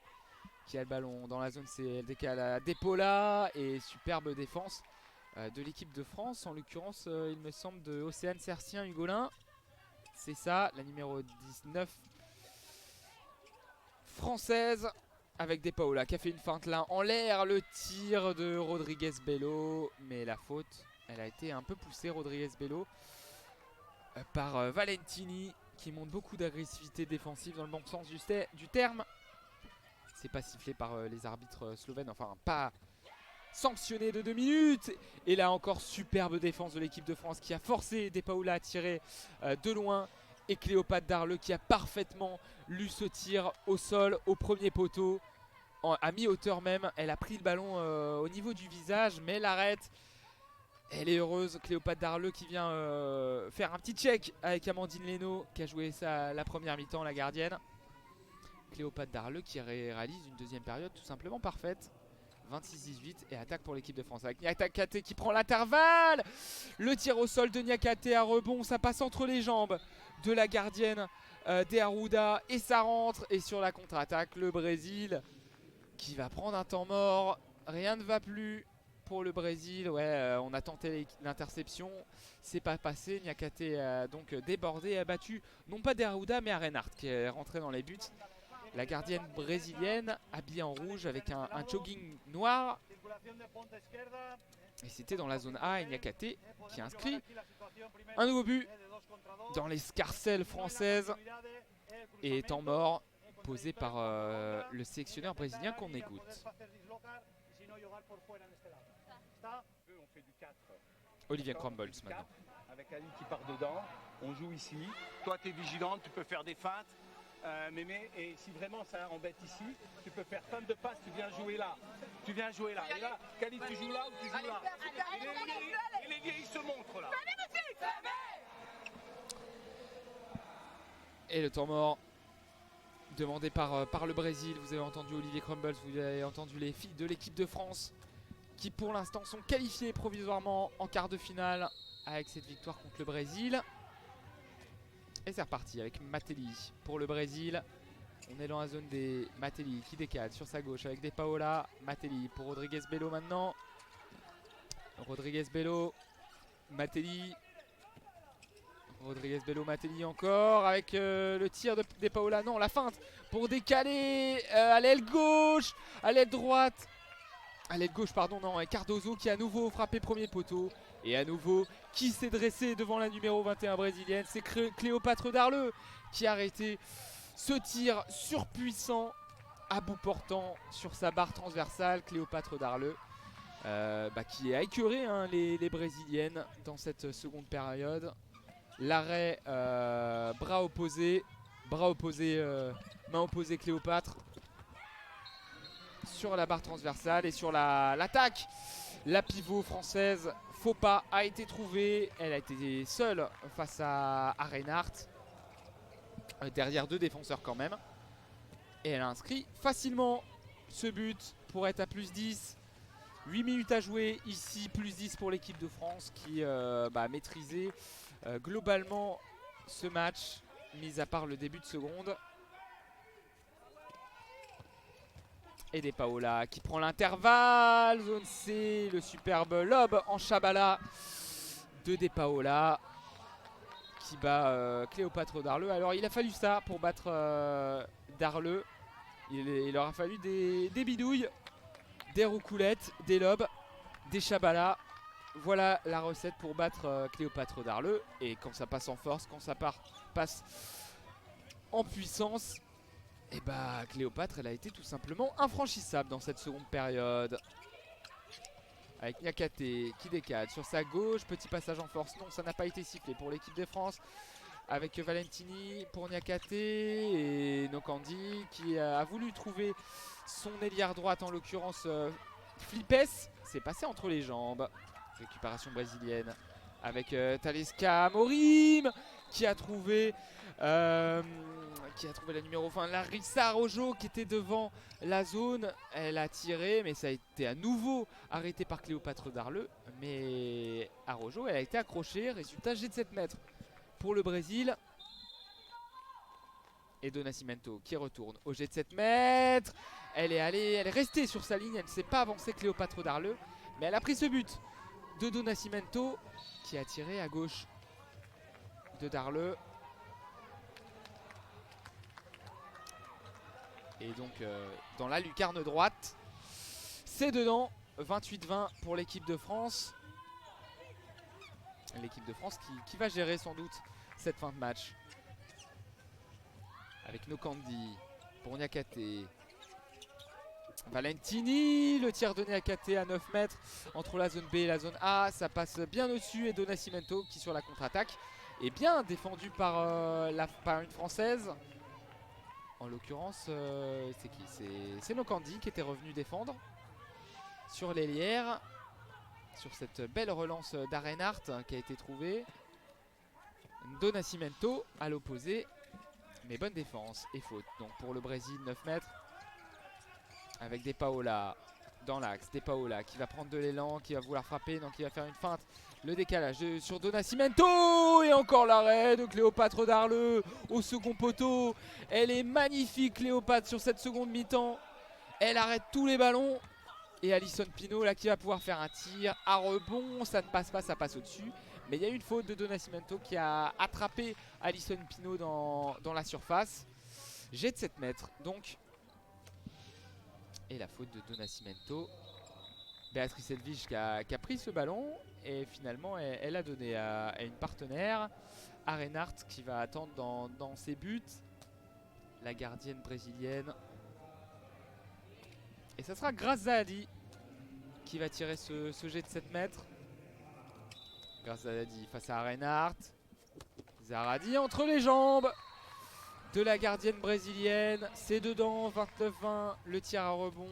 qui a le ballon dans la zone. Elle décale à Depola. Et superbe défense de l'équipe de France. En l'occurrence, il me semble, de Océane Sercien-Hugolin. C'est ça, la numéro 19 française. Avec De Paula qui a fait une feinte là en l'air. Le tir de Rodrigues Bello. Mais la faute, elle a été un peu poussée, Rodrigues Bello, par Valentini, qui montre beaucoup d'agressivité défensive dans le bon sens du terme. C'est pas sifflé par les arbitres slovènes, enfin pas sanctionné de 2 minutes. Et là encore, superbe défense de l'équipe de France qui a forcé De Paula à tirer de loin. Et Cléopâtre Darleux qui a parfaitement lu ce tir au sol, au premier poteau, à mi-hauteur même. Elle a pris le ballon au niveau du visage, mais l'arrête. Elle est heureuse. Cléopâtre Darleux qui vient faire un petit check avec Amandine Leno qui a joué la première mi-temps, la gardienne. Cléopâtre Darleux qui réalise une deuxième période tout simplement parfaite. 26-18 et attaque pour l'équipe de France avec Niakate qui prend l'intervalle. Le tir au sol de Niakate à rebond, ça passe entre les jambes de la gardienne des Arruda et ça rentre. Et sur la contre-attaque, le Brésil qui va prendre un temps mort. Rien ne va plus pour le Brésil. Ouais, on a tenté l'interception, c'est pas passé. Niakate a donc débordé et a battu non pas des Arruda mais Reinhardt qui est rentré dans les buts. La gardienne brésilienne habillée en rouge avec un jogging noir. Et c'était dans la zone A et Niakate qui inscrit un nouveau but dans l'escarcelle française. Et temps mort posé par le sélectionneur brésilien qu'on écoute. Olivier Crumbles maintenant. Avec Ali qui part dedans, on joue ici. Toi tu es vigilant, tu peux faire des feintes. Mémé, et si vraiment ça embête ici, tu peux faire feinte de passe, tu viens jouer là. Tu viens jouer là. Et là, Khalid, tu joues là ou tu joues là. Et les vieilles se montrent là. Et le temps mort demandé par le Brésil. Vous avez entendu Olivier Crumbles, vous avez entendu les filles de l'équipe de France qui pour l'instant sont qualifiées provisoirement en quart de finale avec cette victoire contre le Brésil. Et c'est reparti avec Matelli pour le Brésil. On est dans la zone des Matelli qui décale sur sa gauche avec des Paola. Matelli pour Rodriguez Bello maintenant. Rodriguez Bello, Matelli. Rodriguez Bello, Matelli encore avec le tir des Paola. Non, la feinte pour décaler à l'aile gauche, à l'aile droite. À l'aile gauche, pardon, non. Et Cardozo qui a à nouveau frappé premier poteau. Et à nouveau, qui s'est dressé devant la numéro 21 brésilienne, c'est Cléopâtre Darleux qui a arrêté ce tir surpuissant à bout portant sur sa barre transversale. Cléopâtre Darleux qui a écœuré les brésiliennes dans cette seconde période. L'arrêt, bras opposé, main opposée Cléopâtre sur la barre transversale et sur l'attaque. La pivot française, faux pas, a été trouvée. Elle a été seule face à Reinhardt. Derrière deux défenseurs quand même. Et elle a inscrit facilement ce but pour être à plus 10. 8 minutes à jouer ici, plus 10 pour l'équipe de France qui a maîtrisé globalement ce match, mis à part le début de seconde. Et des Paola qui prend l'intervalle. Zone C, le superbe lob en Chabala de Paola qui bat Cléopâtre Darleux. Alors il a fallu ça pour battre Darleux. Il leur a fallu des bidouilles, des roucoulettes, des lobes, des Chabala. Voilà la recette pour battre Cléopâtre Darleux. Et quand ça passe en force, quand ça passe en puissance, et Cléopâtre, elle a été tout simplement infranchissable dans cette seconde période. Avec Niakate qui décale sur sa gauche. Petit passage en force. Non, ça n'a pas été sifflé pour l'équipe de France. Avec Valentini pour Niakate et Nokandi qui a voulu trouver son ailière droite, en l'occurrence Flippes. C'est passé entre les jambes. Récupération brésilienne avec Talisca Morim qui a trouvé la numéro 20, Larissa Araujo qui était devant la zone. Elle a tiré mais ça a été à nouveau arrêté par Cléopâtre Darleux. Mais Araujo, elle a été accrochée. Résultat, jet de 7 mètres pour le Brésil. Et Do Nascimento qui retourne au jet de 7 mètres. Elle est restée sur sa ligne. Elle ne s'est pas avancée, Cléopâtre Darleux. Mais elle a pris ce but de Do Nascimento qui a tiré à gauche de Darleux. Et donc dans la lucarne droite, c'est dedans. 28-20 pour l'équipe de France. L'équipe de France qui va gérer sans doute cette fin de match. Avec Nokandi pour Niakate. Valentini, le tir de Niakate à 9 mètres entre la zone B et la zone A. Ça passe bien au-dessus et Do Nascimento qui sur la contre-attaque est bien défendu par une Française. En l'occurrence, c'est qui? C'est Nokandi qui était revenu défendre sur l'ailière. Sur cette belle relance d'Arenhart qui a été trouvée. Do Nascimento à l'opposé. Mais bonne défense et faute. Donc pour le Brésil, 9 mètres. Avec De Paola dans l'axe. De Paola qui va prendre de l'élan, qui va vouloir frapper. Donc il va faire une feinte. Le décalage sur Do Nascimento. Et encore l'arrêt de Cléopâtre Darleux au second poteau. Elle est magnifique, Cléopâtre, sur cette seconde mi-temps. Elle arrête tous les ballons. Et Alison Pino là qui va pouvoir faire un tir à rebond, ça ne passe pas, ça passe au-dessus. Mais il y a eu une faute de Do Nascimento qui a attrapé Alison Pino dans la surface. Jet de 7 mètres donc. Et la faute de Do Nascimento. Béatrice Edwige qui a pris ce ballon et finalement elle a donné à une partenaire. Arenhart qui va attendre dans ses buts. La gardienne brésilienne. Et ça sera Grazaldi qui va tirer ce jet de 7 mètres. Grazaldi face à Arenhart. Zaradi entre les jambes de la gardienne brésilienne. C'est dedans, 29-20. Le tir à rebond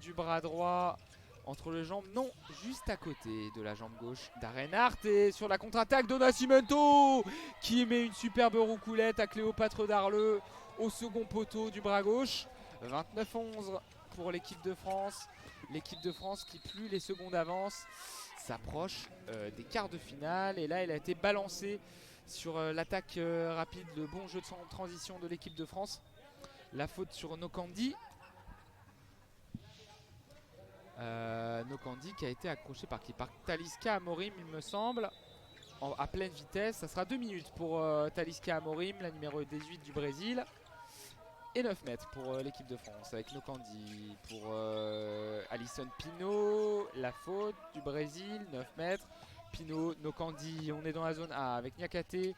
du bras droit. Entre les jambes, non, juste à côté de la jambe gauche d'Arenhart. Et sur la contre-attaque, Do Nascimento qui met une superbe roucoulette à Cléopâtre Darleux au second poteau du bras gauche. 29-11. Pour l'équipe de France. L'équipe de France qui, plus les secondes avancent, s'approche des quarts de finale. Et là, elle a été balancée sur l'attaque rapide, le bon jeu de transition de l'équipe de France. La faute sur Nokandi. Nokandi qui a été accroché par qui? Par Talisca Amorim, il me semble. À pleine vitesse. Ça sera 2 minutes pour Talisca Amorim, la numéro 18 du Brésil. Et 9 mètres pour l'équipe de France avec Nokandi. Pour Alison Pino, la faute du Brésil, 9 mètres. Pino, Nokandi, on est dans la zone A avec Niakate.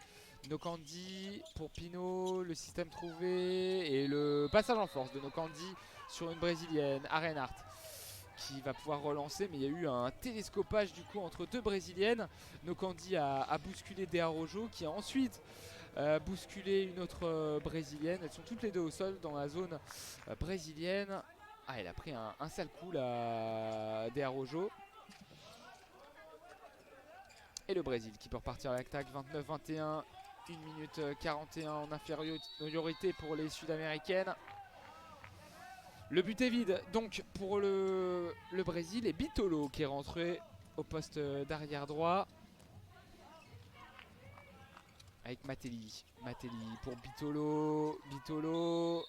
Nokandi pour Pino, le système trouvé. Et le passage en force de Nokandi sur une brésilienne, Arenhart, qui va pouvoir relancer. Mais il y a eu un télescopage du coup entre deux brésiliennes. Nokandi a bousculé Dea Rojo qui a ensuite bousculer une autre brésilienne. Elles sont toutes les deux au sol dans la zone brésilienne. Ah, elle a pris un sale coup là, Dea Rojo. Et le Brésil qui peut repartir à l'attaque. 29-21, 1 minute 41 en infériorité pour les Sud-Américaines. Le but est vide donc pour le Brésil. Et Bitolo qui est rentré au poste d'arrière droit. Avec Matelli pour Bitolo. Bitolo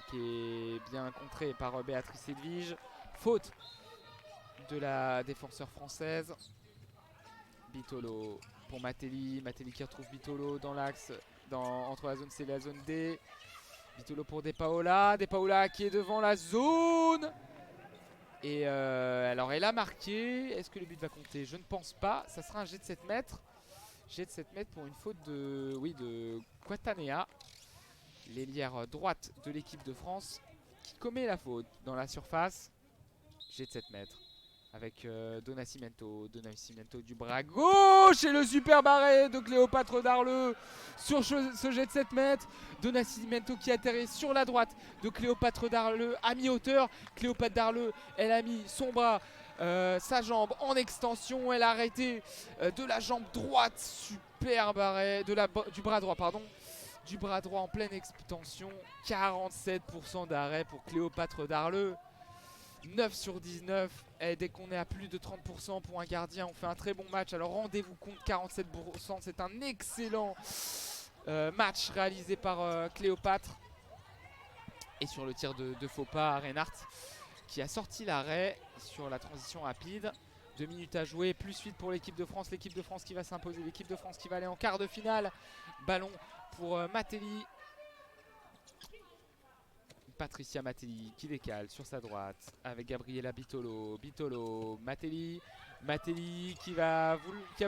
qui est bien contré par Béatrice Edwige. Faute de la défenseur française. Bitolo pour Matelli. Matelli qui retrouve Bitolo dans l'axe entre la zone C et la zone D. Bitolo pour De Paola. De Paola qui est devant la zone. Et alors elle a marqué. Est-ce que le but va compter? Je ne pense pas. Ça sera un jet de 7 mètres. Jet de 7 mètres pour une faute de Quatanea, l'ailière droite de l'équipe de France, qui commet la faute dans la surface. Jet de 7 mètres avec Do Nascimento du bras gauche et le superbe arrêt de Cléopâtre Darleux sur ce jet de 7 mètres. Do Nascimento qui atterrit sur la droite de Cléopâtre Darleux à mi-hauteur. Cléopâtre Darleux, elle a mis son bras, sa jambe en extension. Elle a arrêté de la jambe droite. Superbe arrêt du bras droit, pardon. Du bras droit en pleine extension. 47% d'arrêt pour Cléopâtre Darleux. 9 sur 19. Et dès qu'on est à plus de 30% pour un gardien, on fait un très bon match. Alors rendez-vous compte, 47%. C'est un excellent match réalisé par Cléopâtre. Et sur le tir de faux pas, Arenhart qui a sorti l'arrêt sur la transition rapide. 2 minutes à jouer, plus 8 pour l'équipe de France. L'équipe de France qui va s'imposer, l'équipe de France qui va aller en quart de finale. Ballon pour Matelli. Patricia Matelli qui décale sur sa droite avec Gabriela Bitolo. Bitolo, Matelli qui a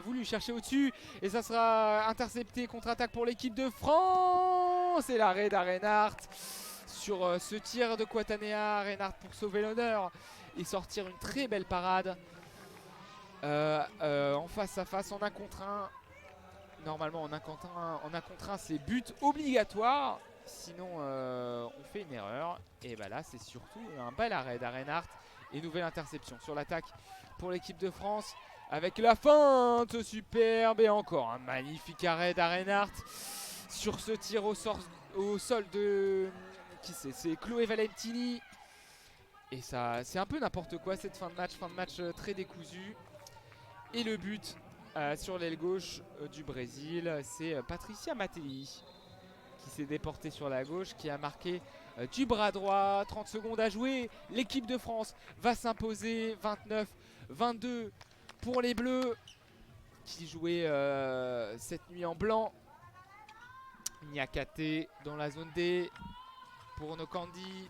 voulu chercher au-dessus. Et ça sera intercepté, contre-attaque pour l'équipe de France. Et l'arrêt d'Arenhart sur ce tir de Quatanea. Arenhart pour sauver l'honneur et sortir une très belle parade en face à face, en 1 contre 1. Normalement en 1 contre 1 c'est but obligatoire. Sinon on fait fait une erreur. Et bah là, c'est surtout un bel arrêt d'Arenhart. Et nouvelle interception sur l'attaque pour l'équipe de France. Avec la feinte superbe. Et encore un magnifique arrêt d'Arenhart. Sur ce tir au sol de... Qui c'est? C'est Chloé Valentini. Et ça, c'est un peu n'importe quoi cette fin de match très décousue. Et le but sur l'aile gauche du Brésil, c'est Patricia Matei qui s'est déportée sur la gauche, qui a marqué du bras droit. 30 secondes à jouer. L'équipe de France va s'imposer 29-22 pour les Bleus qui jouaient cette nuit en blanc. Niakate dans la zone D pour Nokandi.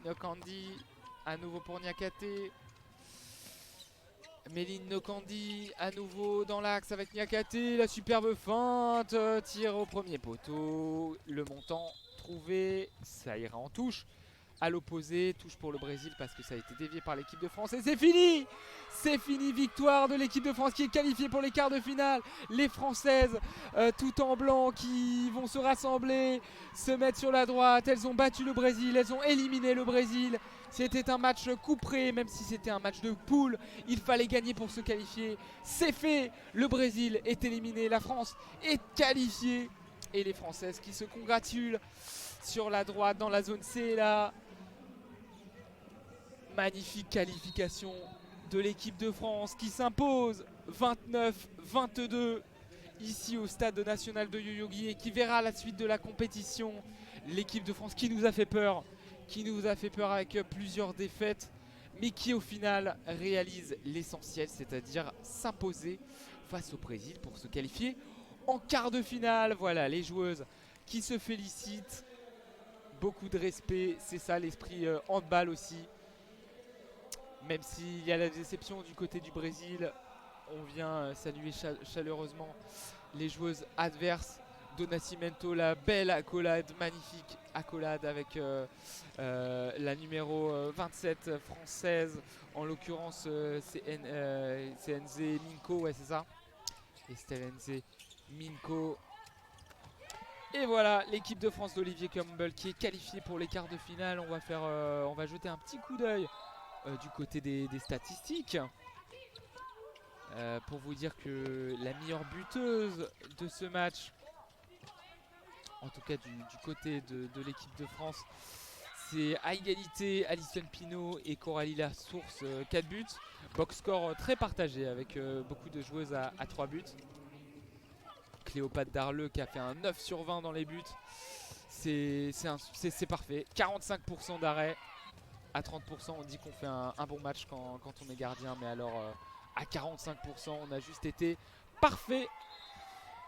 À nouveau pour Niakate. Méline Nokandi à nouveau dans l'axe avec Niakate. La superbe feinte. Tir au premier poteau. Le montant trouvé. Ça ira en touche. À l'opposé, touche pour le Brésil parce que ça a été dévié par l'équipe de France. Et c'est fini! C'est fini, victoire de l'équipe de France qui est qualifiée pour les quarts de finale. Les Françaises, tout en blanc, qui vont se rassembler, se mettre sur la droite. Elles ont battu le Brésil, elles ont éliminé le Brésil. C'était un match couperé, même si c'était un match de poule. Il fallait gagner pour se qualifier. C'est fait, le Brésil est éliminé, la France est qualifiée. Et les Françaises qui se congratulent sur la droite dans la zone C là. Magnifique qualification de l'équipe de France qui s'impose 29-22 ici au stade national de Yoyogi et qui verra la suite de la compétition. L'équipe de France qui nous a fait peur, avec plusieurs défaites, mais qui au final réalise l'essentiel, c'est-à-dire s'imposer face au Brésil pour se qualifier en quart de finale. Voilà les joueuses qui se félicitent. Beaucoup de respect, c'est ça l'esprit handball aussi. Même s'il y a la déception du côté du Brésil, on vient saluer chaleureusement les joueuses adverses. Dona Cimento, la belle accolade, magnifique accolade avec la numéro 27 française. En l'occurrence, c'est Enze Minko, ouais c'est ça. Estelle Enze Minko. Et voilà l'équipe de France d'Olivier Campbell qui est qualifiée pour les quarts de finale. On va jeter un petit coup d'œil du côté des statistiques pour vous dire que la meilleure buteuse de ce match, en tout cas du côté de l'équipe de France, c'est à égalité Alison Pinault et Coralie Lasource, 4 buts. Box score très partagé avec beaucoup de joueuses à 3 buts. Cléopâtre Darleux qui a fait un 9 sur 20 dans les buts. C'est parfait. 45% d'arrêt. À 30%, on dit qu'on fait un bon match quand on est gardien. Mais alors, à 45%, on a juste été parfait.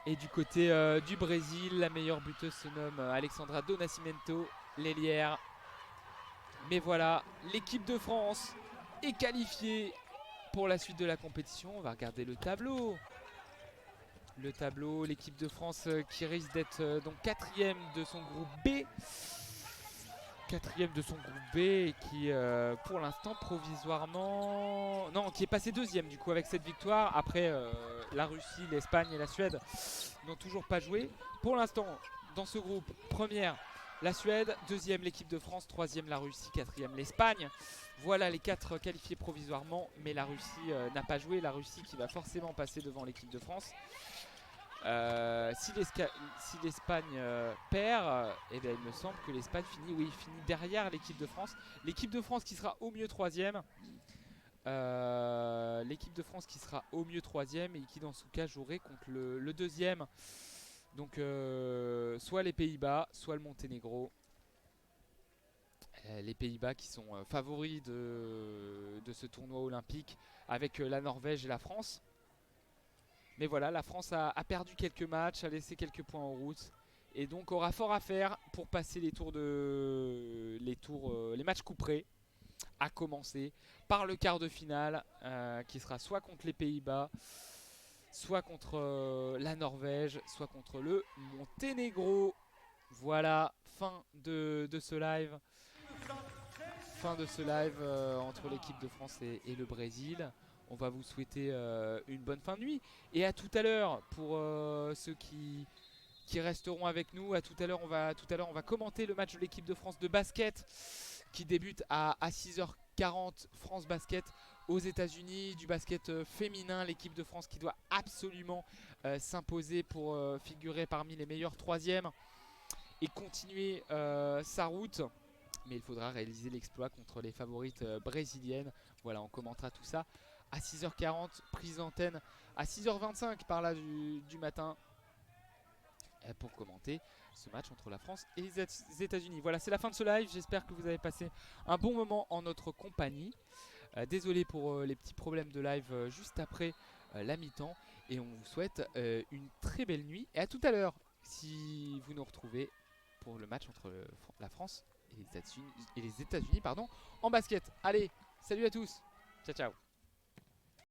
Et du côté du Brésil, la meilleure buteuse se nomme Alexandra Do Nascimento, l'ailière. Mais voilà, l'équipe de France est qualifiée pour la suite de la compétition. On va regarder le tableau. L'équipe de France qui risque d'être donc 4ème de son groupe B. 4ème de son groupe B et qui pour l'instant provisoirement... Non, qui est passé 2ème du coup avec cette victoire. Après la Russie, l'Espagne et la Suède n'ont toujours pas joué. Pour l'instant, dans ce groupe, 1ère la Suède, 2ème l'équipe de France, 3ème la Russie, 4ème l'Espagne. Voilà les 4 qualifiés provisoirement, mais la Russie n'a pas joué. La Russie qui va forcément passer devant l'équipe de France. Si l'Espagne perd, eh bien, il me semble que l'Espagne finit derrière l'équipe de France. L'équipe de France qui sera au mieux 3ème. L'équipe de France qui sera au mieux 3ème et qui dans ce cas jouerait contre le 2ème. Donc soit les Pays-Bas, soit le Monténégro. Les Pays-Bas qui sont favoris de ce tournoi olympique avec la Norvège et la France. Mais voilà, la France a perdu quelques matchs, a laissé quelques points en route. Et donc aura fort à faire pour passer les matchs couperés. À commencer par le quart de finale qui sera soit contre les Pays-Bas, soit contre la Norvège, soit contre le Monténégro. Voilà, fin de ce live. Entre l'équipe de France et le Brésil. On va vous souhaiter une bonne fin de nuit. Et à tout à l'heure pour ceux qui qui resteront avec nous. Tout à l'heure, on va commenter le match de l'équipe de France de basket qui débute à 6h40. France Basket aux États-Unis, du basket féminin. L'équipe de France qui doit absolument s'imposer pour figurer parmi les meilleurs troisièmes et continuer sa route. Mais il faudra réaliser l'exploit contre les favorites brésiliennes. Voilà, on commentera tout ça à 6h40, prise d'antenne à 6h25 par là du matin pour commenter ce match entre la France et les États-Unis. Voilà, c'est la fin de ce live. J'espère que vous avez passé un bon moment en notre compagnie. Désolé pour les petits problèmes de live juste après la mi-temps. Et on vous souhaite une très belle nuit. Et à tout à l'heure si vous nous retrouvez pour le match entre la France et les États-Unis en basket. Allez, salut à tous. Ciao, ciao.